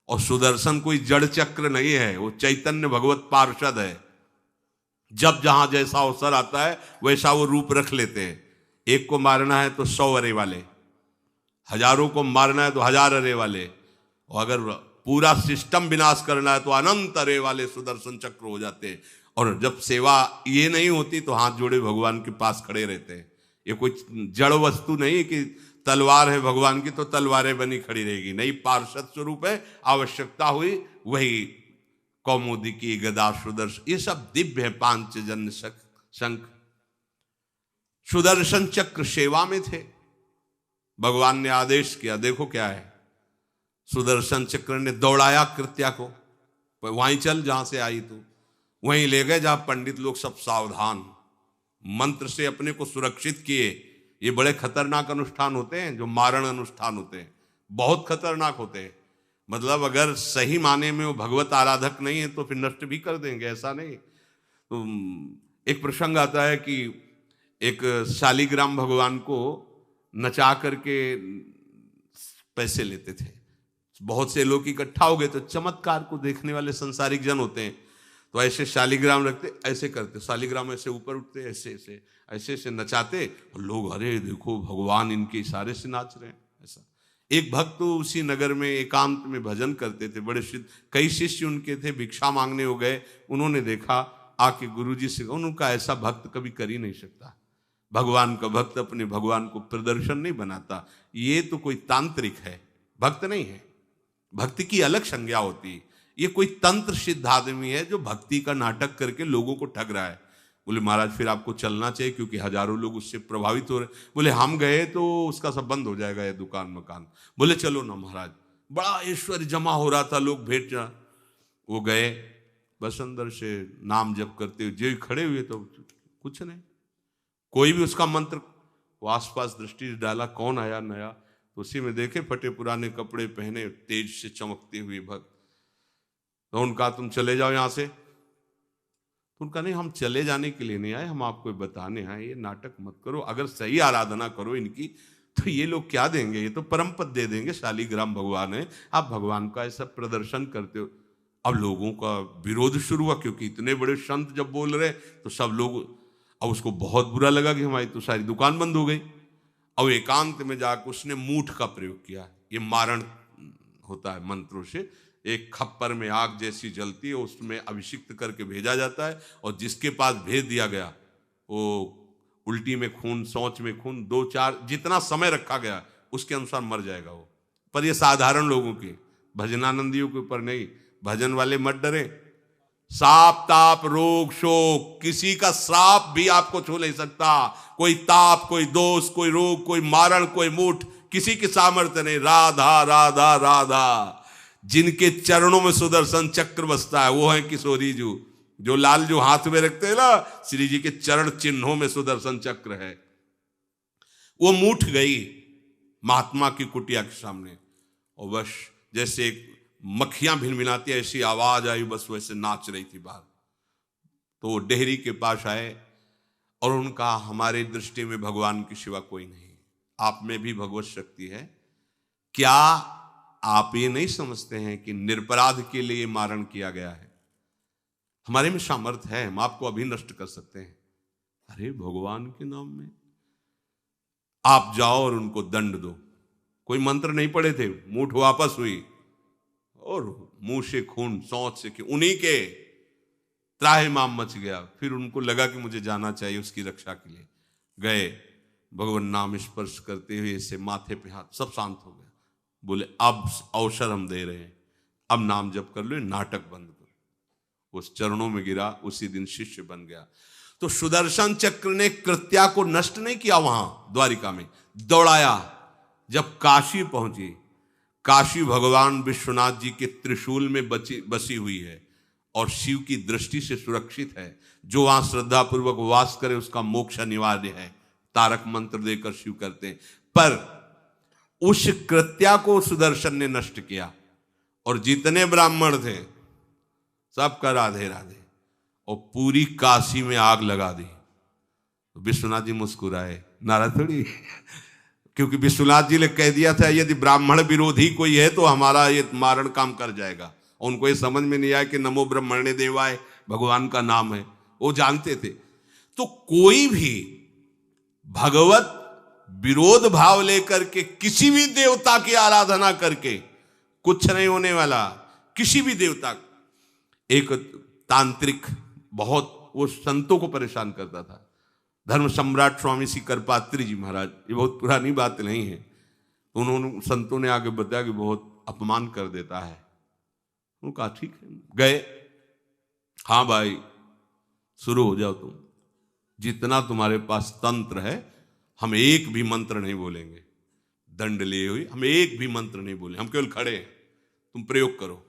और सुदर्शन कोई जड़ चक्र नहीं है, वो चैतन्य भगवत पार्षद है। जब जहां जैसा अवसर आता है वैसा वो रूप रख लेते हैं। एक को मारना है तो 100 अरे वाले, हजारों को मारना है तो 1000 अरे वाले, और अगर पूरा सिस्टम विनाश करना है तो अनंत अरे वाले सुदर्शन चक्र हो जाते हैं। और जब सेवा ये नहीं होती तो हाथ जोड़े भगवान के पास खड़े रहते हैं। ये कोई जड़ वस्तु नहीं है कि तलवार है भगवान की तो तलवारें बनी खड़ी रहेगी, नहीं, पार्षद स्वरूप है। आवश्यकता हुई वही कौमुदी की गदा सुदर्शन, ये सब दिव्य है। पांचजन्य शंख सुदर्शन चक्र सेवा में थे। भगवान ने आदेश किया, देखो क्या है। सुदर्शन चक्र ने दौड़ाया कृत्या को, वहीं चल जहां से आई तू, वहीं ले गए जहां पंडित लोग सब सावधान, मंत्र से अपने को सुरक्षित किए। ये बड़े खतरनाक अनुष्ठान होते हैं, जो मारण अनुष्ठान होते हैं, बहुत खतरनाक होते हैं। मतलब अगर सही माने में वो भगवत आराधक नहीं है तो फिर नष्ट भी कर देंगे, ऐसा नहीं। तो एक प्रसंग आता है कि एक शालिग्राम भगवान को नचा करके पैसे लेते थे। बहुत से लोग इकट्ठा हो गए, तो चमत्कार को देखने वाले संसारिक जन होते हैं, तो ऐसे शालिग्राम रखते, ऐसे करते, शालिग्राम ऐसे ऊपर उठते, ऐसे ऐसे ऐसे ऐसे नचाते, और लोग अरे देखो भगवान इनके इशारे से नाच रहे हैं। ऐसा एक भक्त तो उसी नगर में एकांत में भजन करते थे, बड़े कई शिष्य उनके थे, भिक्षा मांगने हो गए। उन्होंने देखा, आके गुरुजी से, उनका ऐसा भक्त कभी कर ही नहीं सकता। भगवान का भक्त अपने भगवान को प्रदर्शन नहीं बनाता, ये तो कोई तांत्रिक है, भक्त नहीं है। भक्ति की अलग संज्ञा होती है। ये कोई तंत्र सिद्ध आदमी है जो भक्ति का नाटक करके लोगों को ठग रहा है। बोले महाराज फिर आपको चलना चाहिए, क्योंकि हजारों लोग उससे प्रभावित हो रहे। बोले हम गए तो उसका सब बंद हो जाएगा, ये दुकान मकान। बोले चलो ना महाराज, बड़ा ऐश्वर्य जमा हो रहा था, लोग भेंट। वो गए, बस अंदर से नाम जप करते हुए जो खड़े हुए तो कुछ नहीं, कोई भी उसका मंत्र, वो आसपास दृष्टि डाला, कौन आया नया, तो उसी में देखे फटे पुराने कपड़े पहने तेज से चमकते हुए भक्त। तो उनका तुम चले जाओ यहाँ से, तो उनका नहीं, हम चले जाने के लिए नहीं आए, हम आपको बताने आए, ये नाटक मत करो, अगर सही आराधना करो इनकी तो ये लोग क्या देंगे, ये तो परम पद दे देंगे, शालीग्राम भगवान है, आप भगवान का ऐसा प्रदर्शन करते हो। अब लोगों का विरोध शुरू हुआ, क्योंकि इतने बड़े संत जब बोल रहे तो सब लोग, अब उसको बहुत बुरा लगा कि हमारी तो सारी दुकान बंद हो गई। अब एकांत में जाकर उसने मूठ का प्रयोग किया, ये मारण होता है मंत्रों से, एक खप्पर में आग जैसी जलती है, उसमें अभिषिक्त करके भेजा जाता है, और जिसके पास भेज दिया गया वो उल्टी में खून, शौच में खून, 2-4 जितना समय रखा गया उसके अनुसार मर जाएगा वो। पर ये साधारण लोगों के, भजनानंदियों के ऊपर नहीं, भजन वाले मत डरे। साप ताप रोग शोक, किसी का श्राप भी आपको छू नहीं सकता, कोई ताप, कोई दोष, कोई रोग, कोई मारण, कोई मूठ, किसी की सामर्थ्य नहीं। राधा राधा राधा, जिनके चरणों में सुदर्शन चक्र बसता है वो है किशोरी जी, जो लाल जो हाथ में रखते हैं ना, श्री जी के चरण चिन्हों में सुदर्शन चक्र है। वो मूठ गई महात्मा की कुटिया के सामने, और बस जैसे मक्खियां भिनभिनाती ऐसी आवाज आई, बस वैसे नाच रही थी बाहर। तो वो डेहरी के पास आए और उनका, हमारे दृष्टि में भगवान की सिवा कोई नहीं, आप में भी भगवत शक्ति है, क्या आप ये नहीं समझते हैं कि निरपराध के लिए मारण किया गया है, हमारे में सामर्थ्य है, हम आपको अभी नष्ट कर सकते हैं। अरे भगवान के नाम में आप जाओ और उनको दंड दो। कोई मंत्र नहीं पढ़े थे, मूठ वापस हुई और मुंह से खून, शौच से, उन्हीं के त्राहिमाम मच गया। फिर उनको लगा कि मुझे जाना चाहिए उसकी रक्षा के लिए, गए, भगवान नाम स्पर्श करते हुए ऐसे माथे पे हाथ, सब शांत हो गया। बोले अब अवसर हम दे रहे हैं, अब नाम जप कर लो, नाटक बंद करो। उस चरणों में गिरा, उसी दिन शिष्य बन गया। तो सुदर्शन चक्र ने कृत्या को नष्ट नहीं किया, वहां द्वारिका में दौड़ाया। जब काशी पहुंची, काशी भगवान विश्वनाथ जी के त्रिशूल में बसी हुई है और शिव की दृष्टि से सुरक्षित है। जो वहां श्रद्धा पूर्वक वास करे उसका मोक्ष अनिवार्य है, तारक मंत्र देकर शिव करते हैं। पर उस कृत्या को सुदर्शन ने नष्ट किया, और जितने ब्राह्मण थे सबका राधे राधे, और पूरी काशी में आग लगा दी। तो विश्वनाथ जी मुस्कुराए, नाराज थोड़ी, क्योंकि विश्वनाथ जी ने कह दिया था यदि ब्राह्मण विरोधी कोई है तो हमारा ये मारण काम कर जाएगा। और उनको ये समझ में नहीं आया कि नमो ब्रह्मणे देवाय भगवान का नाम है, वो जानते थे। तो कोई भी भगवत विरोध भाव लेकर के किसी भी देवता की आराधना करके कुछ नहीं होने वाला, किसी भी देवता। एक तांत्रिक बहुत वो संतों को परेशान करता था, धर्म सम्राट स्वामी श्री करपात्री जी महाराज, ये बहुत पुरानी बात नहीं है। उन्होंने, संतों ने आगे बताया कि बहुत अपमान कर देता है। उन्होंने कहा ठीक है, गए, हाँ भाई शुरू हो जाओ तुम, जितना तुम्हारे पास तंत्र है हम एक भी मंत्र नहीं बोलेंगे, दंड लिए हुए हम एक भी मंत्र नहीं बोले, हम केवल खड़े हैं, तुम प्रयोग करो।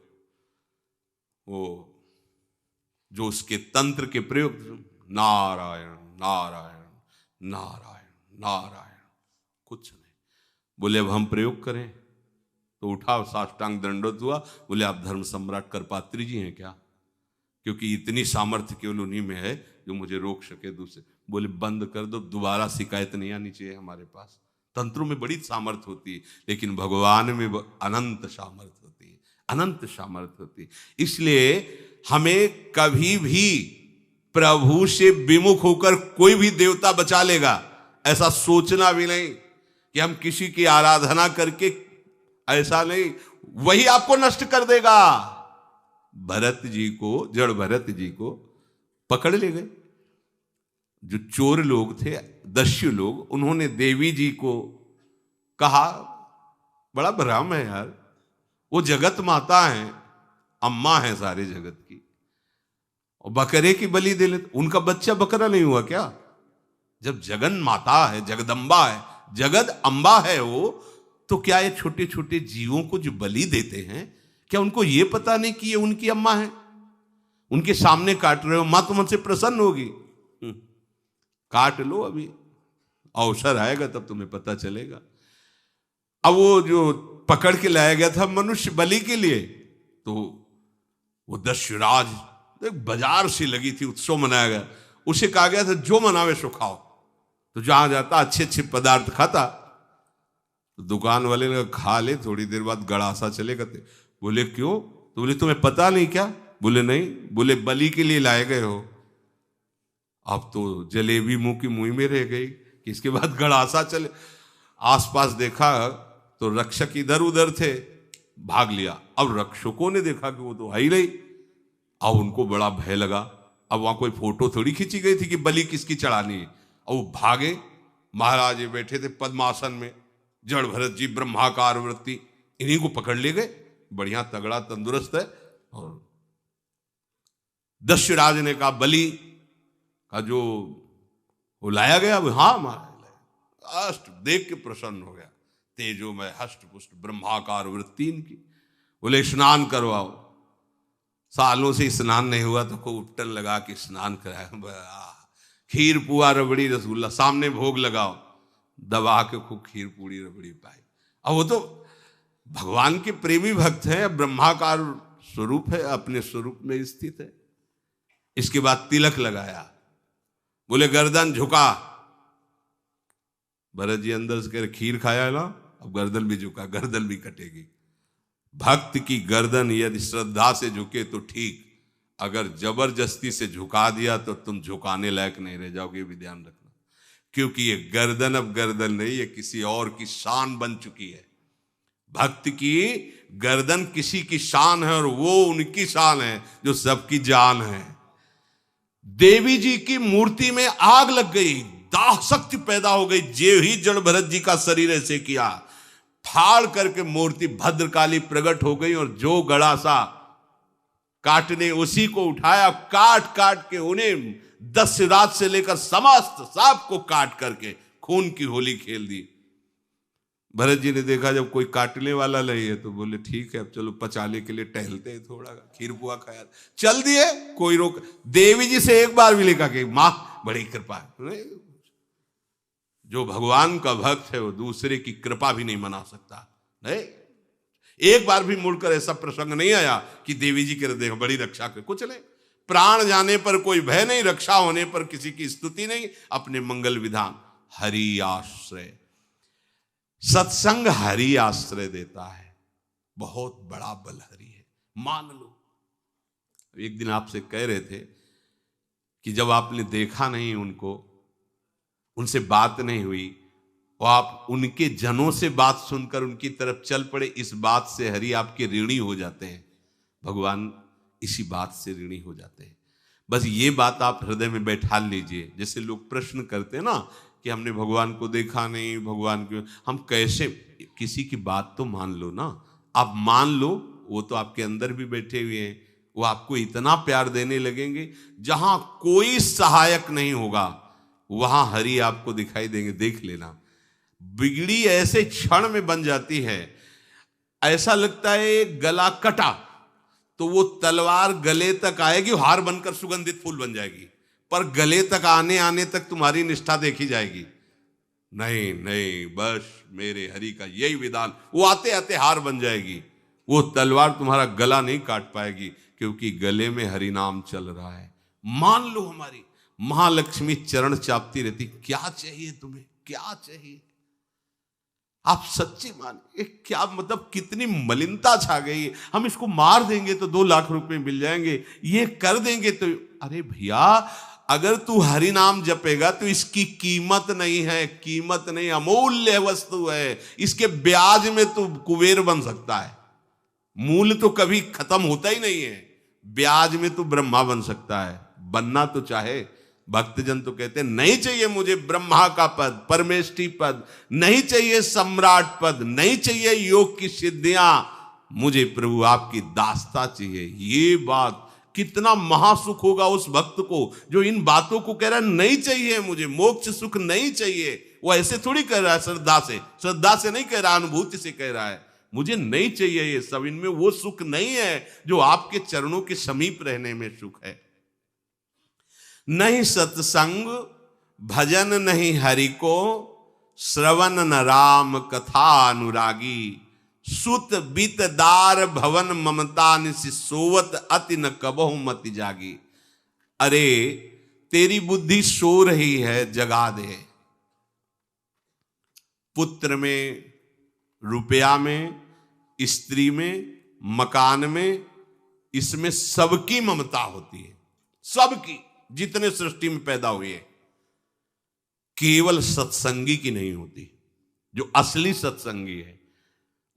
वो जो उसके तंत्र के प्रयोग, नारायण नारायण नारायण नारायण, कुछ नहीं बोले। अब हम प्रयोग करें तो उठा, साष्टांग दंडोत हुआ। बोले आप धर्म सम्राट करपात्री जी हैं क्या? क्योंकि इतनी सामर्थ्य केवल उन्हीं में है जो मुझे रोक सके दूसरे। बोले बंद कर दो, दोबारा शिकायत नहीं आनी चाहिए हमारे पास। तंत्रों में बड़ी सामर्थ्य होती है, लेकिन भगवान में अनंत सामर्थ्य होती है, अनंत सामर्थ्य होती है। इसलिए हमें कभी भी प्रभु से विमुख होकर कोई भी देवता बचा लेगा ऐसा सोचना भी नहीं कि हम किसी की आराधना करके, ऐसा नहीं, वही आपको नष्ट कर देगा। भरत जी को, जड़ भरत जी को पकड़ ले गए जो चोर लोग थे, दस्यु लोग। उन्होंने देवी जी को कहा, बड़ा भ्रम है यार, वो जगत माता है, अम्मा है सारे जगत की, और बकरे की बलि दे लेते। उनका बच्चा बकरा नहीं हुआ क्या? जब जगन माता है, जगदम्बा है, जगद अम्बा है वो, तो क्या ये छोटे छोटे जीवों को जो बलि देते हैं, क्या उनको ये पता नहीं कि ये उनकी अम्मा है? उनके सामने काट रहे हो, मां तो मुझसे प्रसन्न होगी। काट लो, अभी अवसर आएगा तब तुम्हें पता चलेगा। अब वो जो पकड़ के लाया गया था मनुष्य बलि के लिए, तो वो दस्युराज, एक बाजार सी लगी थी, उत्सव मनाया गया, उसे कहा गया था जो मनावे सो खाओ। तो जहां जाता अच्छे अच्छे पदार्थ खाता। तो दुकान वाले ने खा ले, थोड़ी देर बाद गड़ासा चले गए। बोले क्यों? तो बोले तुम्हें पता नहीं क्या? बोले नहीं। बोले बलि के लिए लाए गए हो। अब तो जलेबी मुंह की मुंह में रह गई कि इसके बाद गड़ासा चले। आसपास देखा तो रक्षक इधर उधर थे, भाग लिया। अब रक्षकों ने देखा कि वो तो है ही नहीं। अब उनको बड़ा भय लगा। अब वहां कोई फोटो थोड़ी खींची गई थी कि बलि किसकी चढ़ानी है। अब वो भागे। महाराज ये बैठे थे पद्मासन में, जड़ भरत जी ब्रह्माकार वृत्ति, इन्हीं को पकड़ ले गए। बढ़िया तगड़ा तंदुरुस्त है। और दस्युराज ने कहा बलि का जो वो लाया गया, हाँ महाराज, अष्ट देख के प्रसन्न हो गया। तेजो में हष्ट पुष्ट ब्रह्माकार वृत्ति इनकी। बोले स्नान करवाओ। सालों से स्नान नहीं हुआ तो को उपटन लगा के स्नान कराया। खीर पुआ रबड़ी रसगुल्ला सामने भोग लगाओ, दबा के खूब खीर पूरी रबड़ी पाई। अब वो तो भगवान के प्रेमी भक्त हैं, ब्रह्माकार स्वरूप है, अपने स्वरूप में स्थित है। इसके बाद तिलक लगाया। बोले गर्दन झुका। भरत जी अंदर से कह रहे खीर खाया ना, अब गर्दन भी झुका, गर्दन भी कटेगी। भक्त की गर्दन यदि श्रद्धा से झुके तो ठीक, अगर जबरदस्ती से झुका दिया तो तुम झुकाने लायक नहीं रह जाओगे, भी ध्यान रखना। क्योंकि ये गर्दन अब गर्दन नहीं, ये किसी और की शान बन चुकी है। भक्त की गर्दन किसी की शान है और वो उनकी शान है जो सबकी जान है। देवी जी की मूर्ति में आग लग गई, दाह शक्ति पैदा हो गई। जे ही जड़ भरत जी का शरीर ऐसे किया, फाड़ करके मूर्ति भद्रकाली प्रकट हो गई। और जो गड़ासा काटने उसी को उठाया, काट काट के उन्हें दस्युराज से लेकर समस्त सांप को काट करके खून की होली खेल दी। भरत जी ने देखा जब कोई काटने वाला नहीं है तो बोले ठीक है अब चलो पचाने के लिए टहलते हैं, थोड़ा खीर पुआ खाया, चल दिए, कोई रोक। देवी जी से एक बार भी लिखा कि मां बड़ी कृपा है। जो भगवान का भक्त है वो दूसरे की कृपा भी नहीं मना सकता। नहीं, एक बार भी मुड़कर ऐसा प्रसंग नहीं आया कि देवी जी के हृदय बड़ी रक्षा कर, कुछ नहीं। प्राण जाने पर कोई भय नहीं, रक्षा होने पर किसी की स्तुति नहीं, अपने मंगल विधान। हरि आश्रय, सत्संग हरि आश्रय देता है, बहुत बड़ा बल हरि है, मान लो। एक दिन आपसे कह रहे थे कि जब आपने देखा नहीं उनको, उनसे बात नहीं हुई, और आप उनके जनों से बात सुनकर उनकी तरफ चल पड़े, इस बात से हरि आपके ऋणी हो जाते हैं। भगवान इसी बात से ऋणी हो जाते हैं। बस ये बात आप हृदय में बैठा लीजिए। जैसे लोग प्रश्न करते हैं ना कि हमने भगवान को देखा नहीं, भगवान को हम कैसे, किसी की बात तो मान लो ना। आप मान लो, वो तो आपके अंदर भी बैठे हुए हैं, वो आपको इतना प्यार देने लगेंगे। जहां कोई सहायक नहीं होगा वहां हरि आपको दिखाई देंगे, देख लेना। बिगड़ी ऐसे क्षण में बन जाती है, ऐसा लगता है गला कटा तो वो तलवार गले तक आएगी, हार बनकर सुगंधित फूल बन जाएगी, पर गले तक आने आने तक तुम्हारी निष्ठा देखी जाएगी। नहीं नहीं, बस मेरे हरि का यही विधान, वो आते आते हार बन जाएगी। वो तलवार तुम्हारा गला नहीं काट पाएगी, क्योंकि गले में हरि नाम चल रहा है। मान लो हमारी महालक्ष्मी चरण चापती रहती, क्या चाहिए तुम्हें, क्या चाहिए। आप सच्ची मानिए, क्या मतलब कितनी मलिनता छा गई है। हम इसको मार देंगे तो 2 लाख रुपए मिल जाएंगे, ये कर देंगे तो। अरे भैया, अगर तू हरि नाम जपेगा तो इसकी कीमत नहीं है, कीमत नहीं, अमूल्य वस्तु है। इसके ब्याज में तू कुबेर बन सकता है। मूल्य तो कभी खत्म होता ही नहीं है, ब्याज में तू ब्रह्मा बन सकता है। बनना तो चाहे। भक्तजन तो कहते हैं नहीं चाहिए मुझे ब्रह्मा का पद, परमेष्ठी पद, नहीं चाहिए सम्राट पद, नहीं चाहिए योग की सिद्धियां, मुझे प्रभु आपकी दास्ता चाहिए। ये बात कितना महासुख होगा उस भक्त को जो इन बातों को कह रहा है नहीं चाहिए मुझे, मोक्ष सुख नहीं चाहिए। वो ऐसे थोड़ी कह रहा है, श्रद्धा से नहीं कह रहा, अनुभूति से कह रहा है। मुझे नहीं चाहिए ये सब, इनमें वो सुख नहीं है जो आपके चरणों के समीप रहने में सुख है। नहीं सत्संग भजन नहीं हरि को, श्रवण न राम कथा अनुरागी। सुत बीत दार भवन ममता निसि सोवत, अति न कबहु मति जागी। अरे तेरी बुद्धि सो रही है, जगा दे। पुत्र में, रुपया में, स्त्री में, मकान में, इसमें सबकी ममता होती है, सबकी, जितने सृष्टि में पैदा हुए। केवल सत्संगी की नहीं होती। जो असली सत्संगी है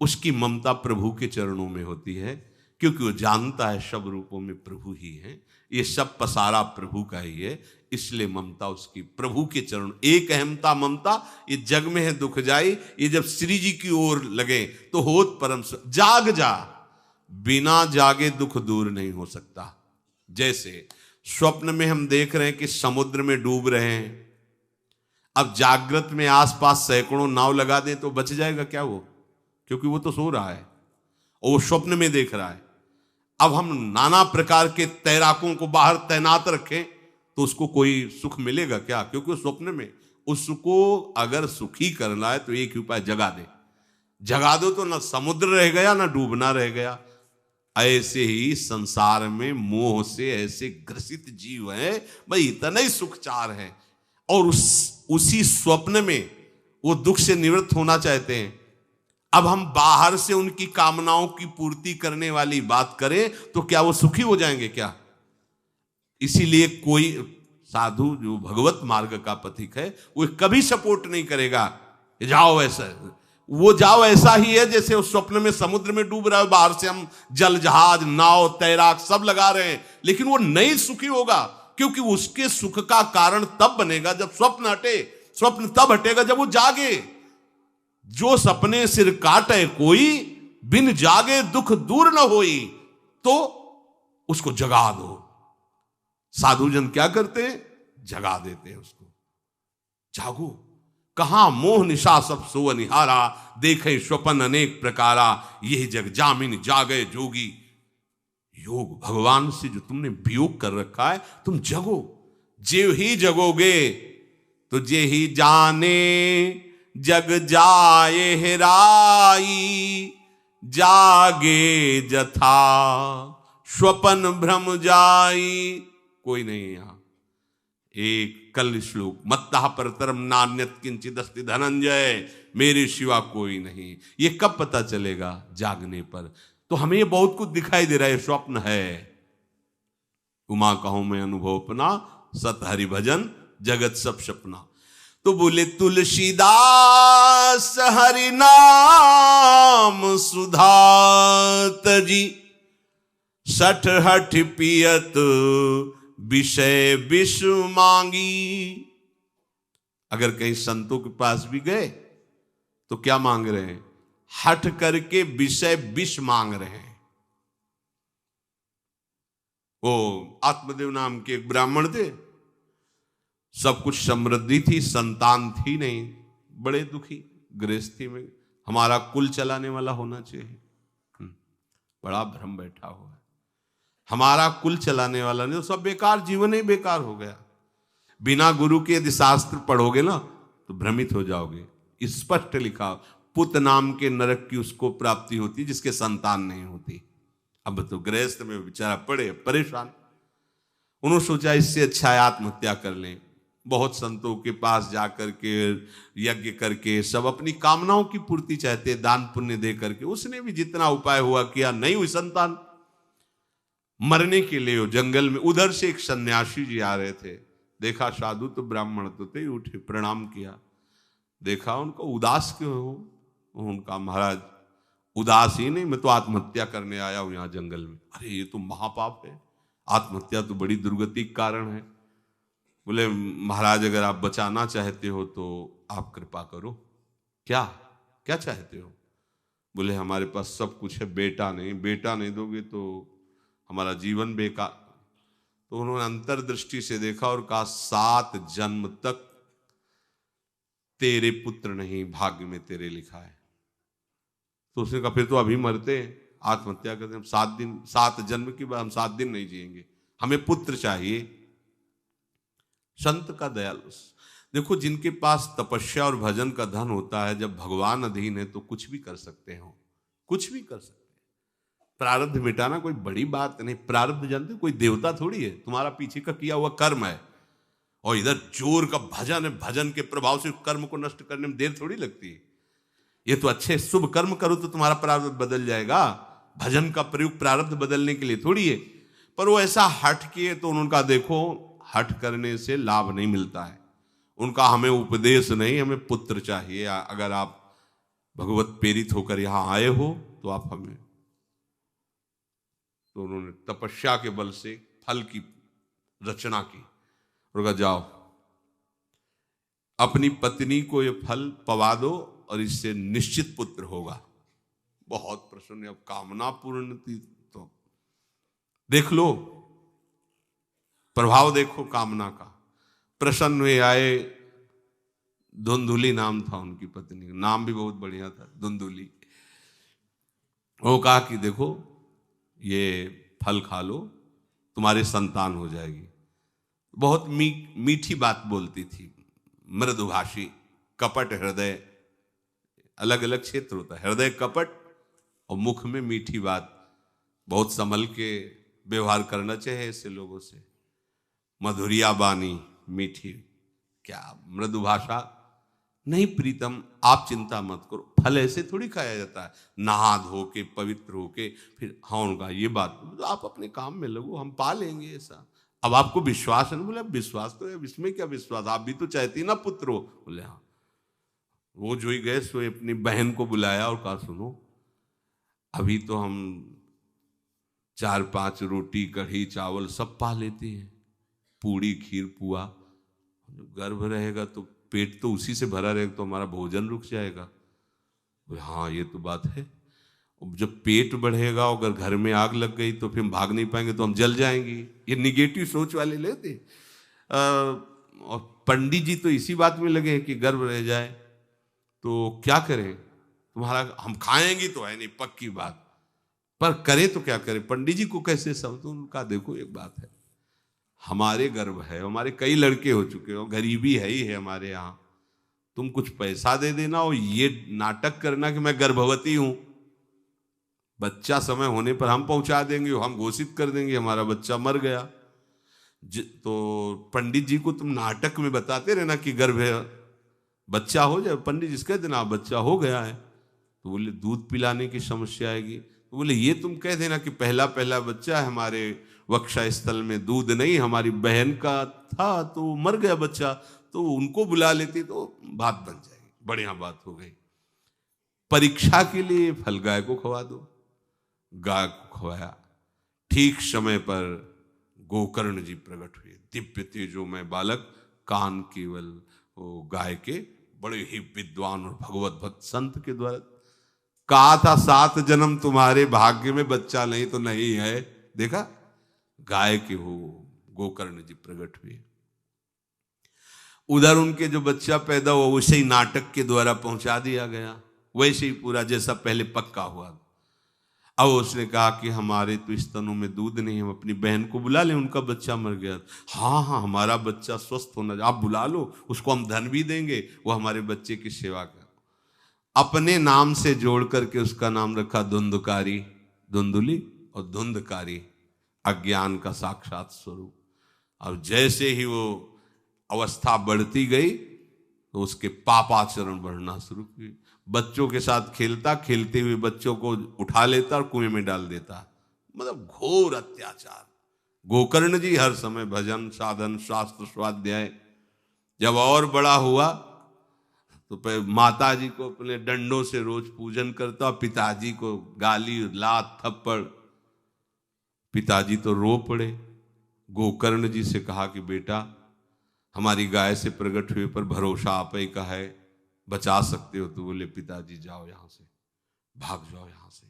उसकी ममता प्रभु के चरणों में होती है, क्योंकि वो जानता है सब रूपों में प्रभु ही है, ये सब पसारा प्रभु का ही है, इसलिए ममता उसकी प्रभु के चरण। एक अहमता ममता ये जग में है दुख जाई, ये जब श्री जी की ओर लगे तो होत परम। जाग जा, बिना जागे दुख दूर नहीं हो सकता। जैसे स्वप्न में हम देख रहे हैं कि समुद्र में डूब रहे हैं, अब जागृत में आसपास सैकड़ों नाव लगा दें तो बच जाएगा क्या वो? क्योंकि वो तो सो रहा है और वो स्वप्न में देख रहा है। अब हम नाना प्रकार के तैराकों को बाहर तैनात रखें तो उसको कोई सुख मिलेगा क्या? क्योंकि वो स्वप्न में। उसको अगर सुखी करना है तो एक ही उपाय, जगा दे। जगा दो तो ना समुद्र रह गया ना डूबना रह गया। ऐसे ही संसार में मोह से ऐसे ग्रसित जीव है, भाई इतना ही सुख चार है, और उसी स्वप्न में वो दुख से निवृत्त होना चाहते हैं। अब हम बाहर से उनकी कामनाओं की पूर्ति करने वाली बात करें तो क्या वो सुखी हो जाएंगे क्या? इसीलिए कोई साधु जो भगवत मार्ग का पथिक है वो कभी सपोर्ट नहीं करेगा जाओ ऐसा। वो जाओ ऐसा ही है जैसे उस स्वप्न में समुद्र में डूब रहा है, बाहर से हम जल जहाज नाव तैराक सब लगा रहे हैं, लेकिन वो नहीं सुखी होगा, क्योंकि उसके सुख का कारण तब बनेगा जब स्वप्न हटे। स्वप्न तब हटेगा जब वो जागे। जो सपने सिर काटे कोई, बिन जागे दुख दूर न होई। तो उसको जगा दो। साधुजन क्या करते हैं? जगा देते हैं उसको। जागो, कहां मोह निशा सब सो निहारा, देखे स्वपन अनेक प्रकारा, यही जग जामिन जागे जोगी। योग भगवान से जो तुमने वियोग कर रखा है, तुम जगो। जे ही जगोगे तो जे ही जाने जग जाए हेराई। जागे जथा स्वपन भ्रम जाई। कोई नहीं यहां। एक कल श्लोक, मत्तः परतरम नान्यत किंचित् अस्ति धनंजय, मेरे सिवा कोई नहीं। ये कब पता चलेगा? जागने पर। तो हमें ये बहुत कुछ दिखाई दे रहा है, स्वप्न है। उमा कहूं मैं अनुभव अपना, सत हरि भजन जगत सब सपना। तो बोले तुलसीदास हरि नाम सुधा तजी, सठ हठ पियत विषय विष मांगी। अगर कहीं संतों के पास भी गए तो क्या मांग रहे हैं? हठ करके विषय विष मांग रहे हैं। वो आत्मदेव नाम के एक ब्राह्मण थे, सब कुछ समृद्धि थी, संतान थी नहीं, बड़े दुखी गृहस्थी में। हमारा कुल चलाने वाला होना चाहिए। बड़ा भ्रम बैठा हुआ है, हमारा कुल चलाने वाला नहीं, तो सब बेकार, जीवन ही बेकार हो गया। बिना गुरु के यदि शास्त्र पढ़ोगे ना तो भ्रमित हो जाओगे। स्पष्ट लिखा, पुत नाम के नरक की उसको प्राप्ति होती जिसके संतान नहीं होती। अब तो गृहस्थ में बेचारा पड़े परेशान। उन्होंने सोचा इससे अच्छा है आत्महत्या कर लें। बहुत संतों के पास जाकर के यज्ञ करके सब अपनी कामनाओं की पूर्ति चाहते, दान पुण्य दे करके। उसने भी जितना उपाय हुआ किया, नहीं हुई संतान। मरने के लिए जंगल में, उधर से एक सन्यासी जी आ रहे थे। देखा साधु तो ब्राह्मण तो थे, उठे प्रणाम किया। देखा उनको उदास क्यों हो? उनका महाराज उदास ही नहीं, मैं तो आत्महत्या करने आया हूं यहां जंगल में। अरे ये तो महापाप है, आत्महत्या तो बड़ी दुर्गति का कारण है। बोले महाराज अगर आप बचाना चाहते हो तो आप कृपा करो। क्या क्या चाहते हो? बोले हमारे पास सब कुछ है, बेटा नहीं, बेटा नहीं दोगे तो हमारा जीवन बेकार। तो उन्होंने अंतर्दृष्टि से देखा और कहा 7 जन्म तक तेरे पुत्र नहीं भाग्य में तेरे लिखा है। तो उसने कहा फिर तो अभी मरते हैं, आत्महत्या करते हैं, हम 7 दिन 7 जन्म की बात, हम 7 दिन नहीं जिएंगे, हमें पुत्र चाहिए। संत का दयालु। देखो जिनके पास तपस्या और भजन का धन होता है, जब भगवान अधीन है तो कुछ भी कर सकते हो, कुछ भी कर सकते हैं। प्रारब्ध मिटाना कोई बड़ी बात नहीं। प्रारब्ध जानते हो, कोई देवता थोड़ी है, तुम्हारा पीछे का किया हुआ कर्म है, और इधर जोर का भजन है, भजन के प्रभाव से कर्म को नष्ट करने में देर थोड़ी लगती है। ये तो अच्छे शुभ कर्म करो तो तुम्हारा प्रारब्ध बदल जाएगा। भजन का प्रयोग प्रारब्ध बदलने के लिए थोड़ी है। पर वो ऐसा हट किए तो उनका देखो, हट करने से लाभ नहीं मिलता है उनका। हमें उपदेश नहीं, हमें पुत्र चाहिए। अगर आप भगवत प्रेरित होकर यहां आए हो तो आप हमें, तो उन्होंने तपस्या के बल से फल की रचना की और कहा जाओ अपनी पत्नी को ये फल पवा दो और इससे निश्चित पुत्र होगा। बहुत प्रसन्न, अब कामना पूर्ण थी तो देख लो, प्रभाव देखो कामना का। प्रसन्न हुए, आए। धुंधुली नाम था उनकी पत्नी का, नाम भी बहुत बढ़िया था, धुंधुली। वो कहा कि देखो ये फल खा लो, तुम्हारे संतान हो जाएगी। बहुत मीठी बात बोलती थी, मृदुभाषी, कपट हृदय, अलग अलग क्षेत्र होता है, हृदय कपट और मुख में मीठी बात। बहुत संभल के व्यवहार करना चाहिए ऐसे लोगों से। मधुरिया बानी, मीठी, क्या मृदु भाषा। नहीं प्रीतम, आप चिंता मत करो, फल ऐसे थोड़ी खाया जाता है, नहा धो के पवित्र होके फिर। हाँ उनका ये बात, तो आप अपने काम में लगो, हम पा लेंगे ऐसा। अब आपको विश्वास है ना? बोले विश्वास तो है, इसमें क्या विश्वास, आप भी तो चाहती ना पुत्र हो। बोले हाँ। वो जो ही गए सो अपनी बहन को बुलाया और कहा सुनो, अभी तो हम 4-5 रोटी कढ़ी चावल सब पा लेते हैं, पूड़ी खीर पुआ। जब गर्भ रहेगा तो पेट तो उसी से भरा रहेगा, तो हमारा भोजन रुक जाएगा। हाँ ये तो बात है। जब पेट बढ़ेगा, अगर घर में आग लग गई तो फिर हम भाग नहीं पाएंगे, तो हम जल जाएंगे। ये निगेटिव सोच वाले लेते। और पंडित जी तो इसी बात में लगे हैं कि गर्भ रह जाए तो क्या करें, तुम्हारा हम खाएंगे तो है नहीं पक्की बात, पर करें तो क्या करें। पंडित जी को कैसे समझ, उनका देखो एक बात है, हमारे गर्भ है, हमारे कई लड़के हो चुके हो, गरीबी है ही है हमारे यहाँ, तुम कुछ पैसा दे देना और ये नाटक करना कि मैं गर्भवती हूं, बच्चा समय होने पर हम पहुंचा देंगे, हम घोषित कर देंगे हमारा बच्चा मर गया। तो पंडित जी को तुम नाटक में बताते रहना कि गर्भ है, बच्चा हो जाए, पंडित जी कह देना बच्चा हो गया है। तो बोले दूध पिलाने की समस्या आएगी, तो बोले ये तुम कह देना कि पहला पहला बच्चा है, हमारे वक्षा स्थल में दूध नहीं, हमारी बहन का था तो मर गया बच्चा, तो उनको बुला लेती तो बात बन जाएगी, बढ़िया बात हो गई। परीक्षा के लिए फल गाय को खवा दो, गाय को खवाया। ठीक समय पर गोकर्ण जी प्रकट हुए, दिव्य तेजोमय बालक, कान केवल वो गाय के, बड़े ही विद्वान और भगवत भक्त संत के द्वारा। कहा था 7 जन्म तुम्हारे भाग्य में, बच्चा नहीं तो नहीं है, देखा गाय के हो गोकर्ण जी प्रकट हुए। उधर उनके जो बच्चा पैदा हुआ वैसे ही नाटक के द्वारा पहुंचा दिया गया, वैसे ही पूरा जैसा पहले पक्का हुआ। अब उसने कहा कि हमारे तो स्तनों में दूध नहीं, हम अपनी बहन को बुला लें, उनका बच्चा मर गया। हाँ हाँ हमारा बच्चा स्वस्थ होना, आप बुला लो, उसको हम धन भी देंगे, वो हमारे बच्चे की सेवा कर। अपने नाम से जोड़ करके उसका नाम रखा धुंधकारी, धुंधुली और धुंधकारी, अज्ञान का साक्षात स्वरूप। और जैसे ही वो अवस्था बढ़ती गई तो उसके पापाचरण बढ़ना शुरू हुए। बच्चों के साथ खेलता, खेलते हुए बच्चों को उठा लेता और कुएं में डाल देता, मतलब घोर अत्याचार। गोकर्ण जी हर समय भजन साधन शास्त्र स्वाध्याय। जब और बड़ा हुआ तो माता जी को अपने डंडों से रोज पूजन करता, पिताजी को गाली लात थप्पड़। पिताजी तो रो पड़े। गोकर्ण जी से कहा कि बेटा हमारी गाय से प्रकट हुए पर भरोसा आप ही का है, बचा सकते हो। तो बोले पिताजी जाओ यहां से, भाग जाओ यहां से,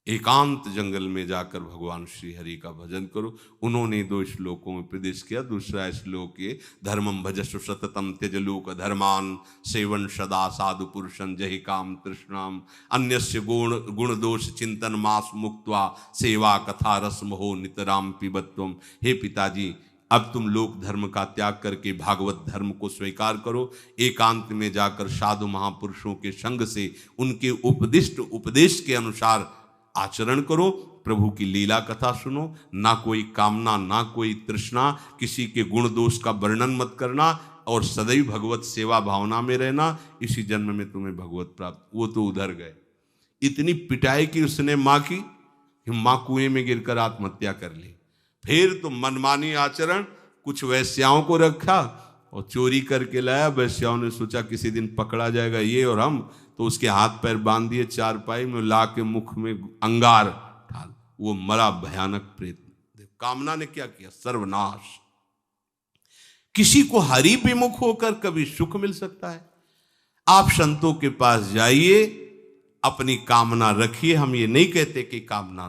एकांत जंगल में जाकर भगवान श्री हरि का भजन करो। उन्होंने 2 श्लोकों में उपदेश किया। दूसरा श्लोक ये, धर्मम भजस्व सततम त्यज लोक धर्मान सेवन सदा साधु पुरुषं जहि काम तृष्णाम अन्यस्य गुण दोष चिंतन मास मुक्त्वा सेवा कथा रसम हो नितराम पिबत्वम। हे पिताजी, अब तुम लोक धर्म का त्याग करके भागवत धर्म को स्वीकार करो। एकांत में जाकर साधु महापुरुषों के संग से उनके उपदिष्ट उपदेश के अनुसार आचरण करो। प्रभु की लीला कथा सुनो। ना कोई कामना, ना कोई तृष्णा, किसी के गुण दोष का वर्णन मत करना और सदैव भगवत सेवा भावना में रहना। इसी जन्म में तुम्हें भगवत प्राप्त। वो तो उधर गए, इतनी पिटाई की उसने माँ की कि माँ कुएं में गिरकर आत्महत्या कर ली। फिर तो मनमानी आचरण, कुछ वैश्याओं को रखा और चोरी करके लाया। वैश्याओं ने सोचा किसी दिन पकड़ा जाएगा ये और हम, तो उसके हाथ पैर बांध दिए चारपाई में, ला के मुख में अंगार डाल, वो मरा भयानक प्रेत। कामना ने क्या किया? सर्वनाश। किसी को हरि विमुख होकर कभी सुख मिल सकता है? आप संतों के पास जाइए, अपनी कामना रखिए। हम ये नहीं कहते कि कामना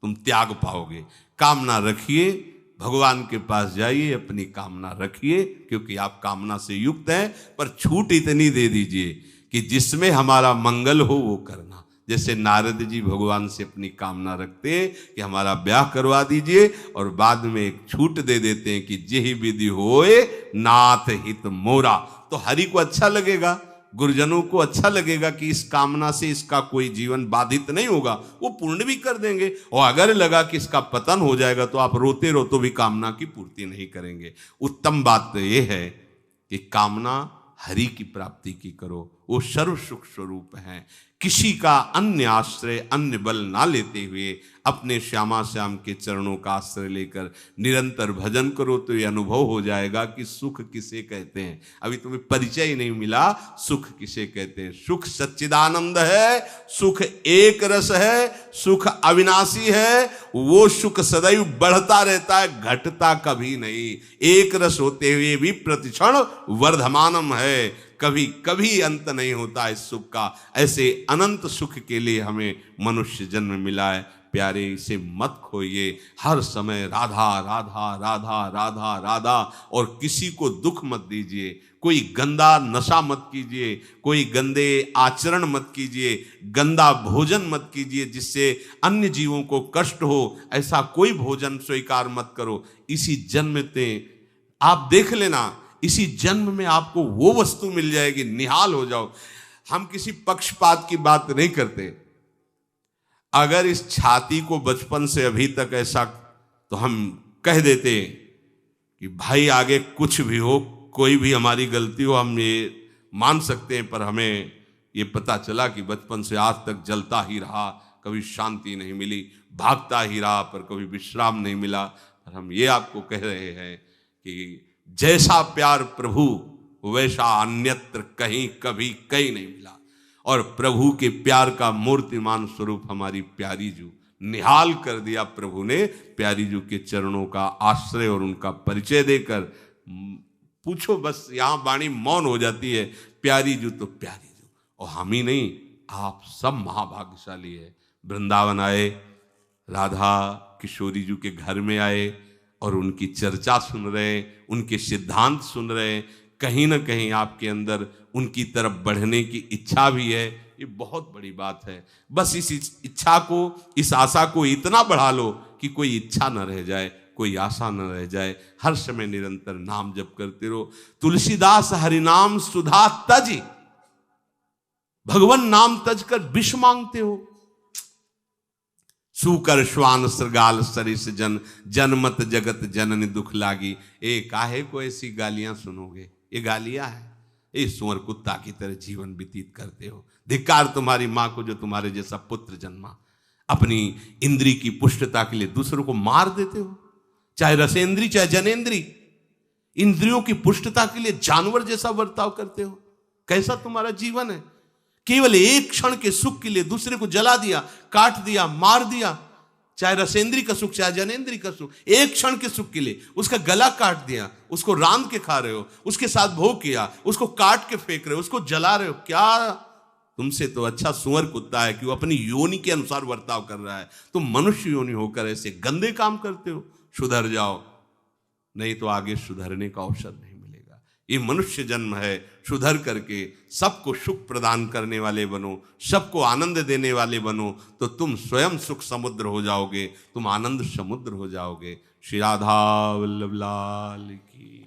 तुम त्याग पाओगे, कामना रखिए, भगवान के पास जाइए, अपनी कामना रखिए, क्योंकि आप कामना से युक्त हैं। पर छूट इतनी दे दीजिए कि जिसमें हमारा मंगल हो वो करना। जैसे नारद जी भगवान से अपनी कामना रखते हैं कि हमारा ब्याह करवा दीजिए, और बाद में एक छूट दे देते हैं कि जेहि विधि होए नाथ हित मोरा। तो हरि को अच्छा लगेगा, गुरुजनों को अच्छा लगेगा कि इस कामना से इसका कोई जीवन बाधित नहीं होगा, वो पूर्ण भी कर देंगे। और अगर लगा कि इसका पतन हो जाएगा तो आप रोते रोते भी कामना की पूर्ति नहीं करेंगे। उत्तम बात तो ये है कि कामना हरि की प्राप्ति की करो, वो सर्व सुख स्वरूप हैं। किसी का अन्य आश्रय, अन्य बल ना लेते हुए अपने श्यामा श्याम के चरणों का आश्रय लेकर निरंतर भजन करो तो ये अनुभव हो जाएगा कि सुख किसे कहते हैं। अभी तुम्हें परिचय ही नहीं मिला, सुख किसे कहते हैं। सुख सच्चिदानंद है, सुख एक रस है, सुख अविनाशी है। वो सुख सदैव बढ़ता रहता है, घटता कभी नहीं। एक रस होते हुए भी प्रतिक्षण वर्धमानम है, कभी कभी अंत नहीं होता इस सुख का। ऐसे अनंत सुख के लिए हमें मनुष्य जन्म मिला है। प्यारे, इसे मत खोइए। हर समय राधा राधा राधा राधा राधा, और किसी को दुख मत दीजिए। कोई गंदा नशा मत कीजिए, कोई गंदे आचरण मत कीजिए, गंदा भोजन मत कीजिए जिससे अन्य जीवों को कष्ट हो। ऐसा कोई भोजन स्वीकार मत करो। इसी जन्म में आप देख लेना, इसी जन्म में आपको वो वस्तु मिल जाएगी, निहाल हो जाओ। हम किसी पक्षपात की बात नहीं करते। अगर इस छाती को बचपन से अभी तक ऐसा, तो हम कह देते कि भाई आगे कुछ भी हो, कोई भी हमारी गलती हो, हम ये मान सकते हैं। पर हमें ये पता चला कि बचपन से आज तक जलता ही रहा, कभी शांति नहीं मिली, भागता ही रहा पर कभी विश्राम नहीं मिला। पर हम ये आपको कह रहे हैं कि जैसा प्यार प्रभु वैसा अन्यत्र कहीं कभी कहीं नहीं मिला। और प्रभु के प्यार का मूर्तिमान स्वरूप हमारी प्यारी जू, निहाल कर दिया प्रभु ने प्यारी जू के चरणों का आश्रय और उनका परिचय देकर। पूछो बस, यहाँ वाणी मौन हो जाती है। प्यारी जू तो प्यारी जू, और हम ही नहीं, आप सब महाभाग्यशाली है। वृंदावन आए, राधा किशोरी जू के घर में आए और उनकी चर्चा सुन रहे हैं, उनके सिद्धांत सुन रहे हैं। कहीं ना कहीं आपके अंदर उनकी तरफ बढ़ने की इच्छा भी है। ये बहुत बड़ी बात है। बस इस इच्छा को, इस आशा को इतना बढ़ा लो कि कोई इच्छा न रह जाए, कोई आशा न रह जाए। हर समय निरंतर नाम जप करते रहो। तुलसीदास हरिनाम सुधा तज, भगवान नाम तज कर विष मांगते हो। सूकर श्वान श्रृगाल सरिस जन, जनमत जगत जननी दुख लागी। ए काहे को ऐसी गालियां सुनोगे? ये गालियां है। ये सुअर कुत्ता की तरह जीवन व्यतीत करते हो। धिक्कार तुम्हारी मां को जो तुम्हारे जैसा पुत्र जन्मा। अपनी इंद्री की पुष्टता के लिए दूसरों को मार देते हो, चाहे रसेंद्री चाहे जनेंद्री। इंद्रियों की पुष्टता के लिए जानवर जैसा बर्ताव करते हो। कैसा तुम्हारा जीवन है? केवल एक क्षण के सुख के लिए दूसरे को जला दिया, काट दिया, मार दिया। चाहे रसेंद्री का सुख चाहे जनेंद्री का सुख, एक क्षण के सुख के लिए उसका गला काट दिया, उसको रांध के खा रहे हो, उसके साथ भोग किया, उसको काट के फेंक रहे हो, उसको जला रहे हो। क्या तुमसे तो अच्छा सुअर कुत्ता है कि वो अपनी योनि के अनुसार बर्ताव कर रहा है। तुम मनुष्य योनि होकर ऐसे गंदे काम करते हो, सुधर जाओ, नहीं तो आगे सुधरने का अवसर नहीं मिलेगा। ये मनुष्य जन्म है, सुधर करके सबको सुख प्रदान करने वाले बनो, सबको आनंद देने वाले बनो, तो तुम स्वयं सुख समुद्र हो जाओगे, तुम आनंद समुद्र हो जाओगे। श्री राधा वल्लभ लाल की।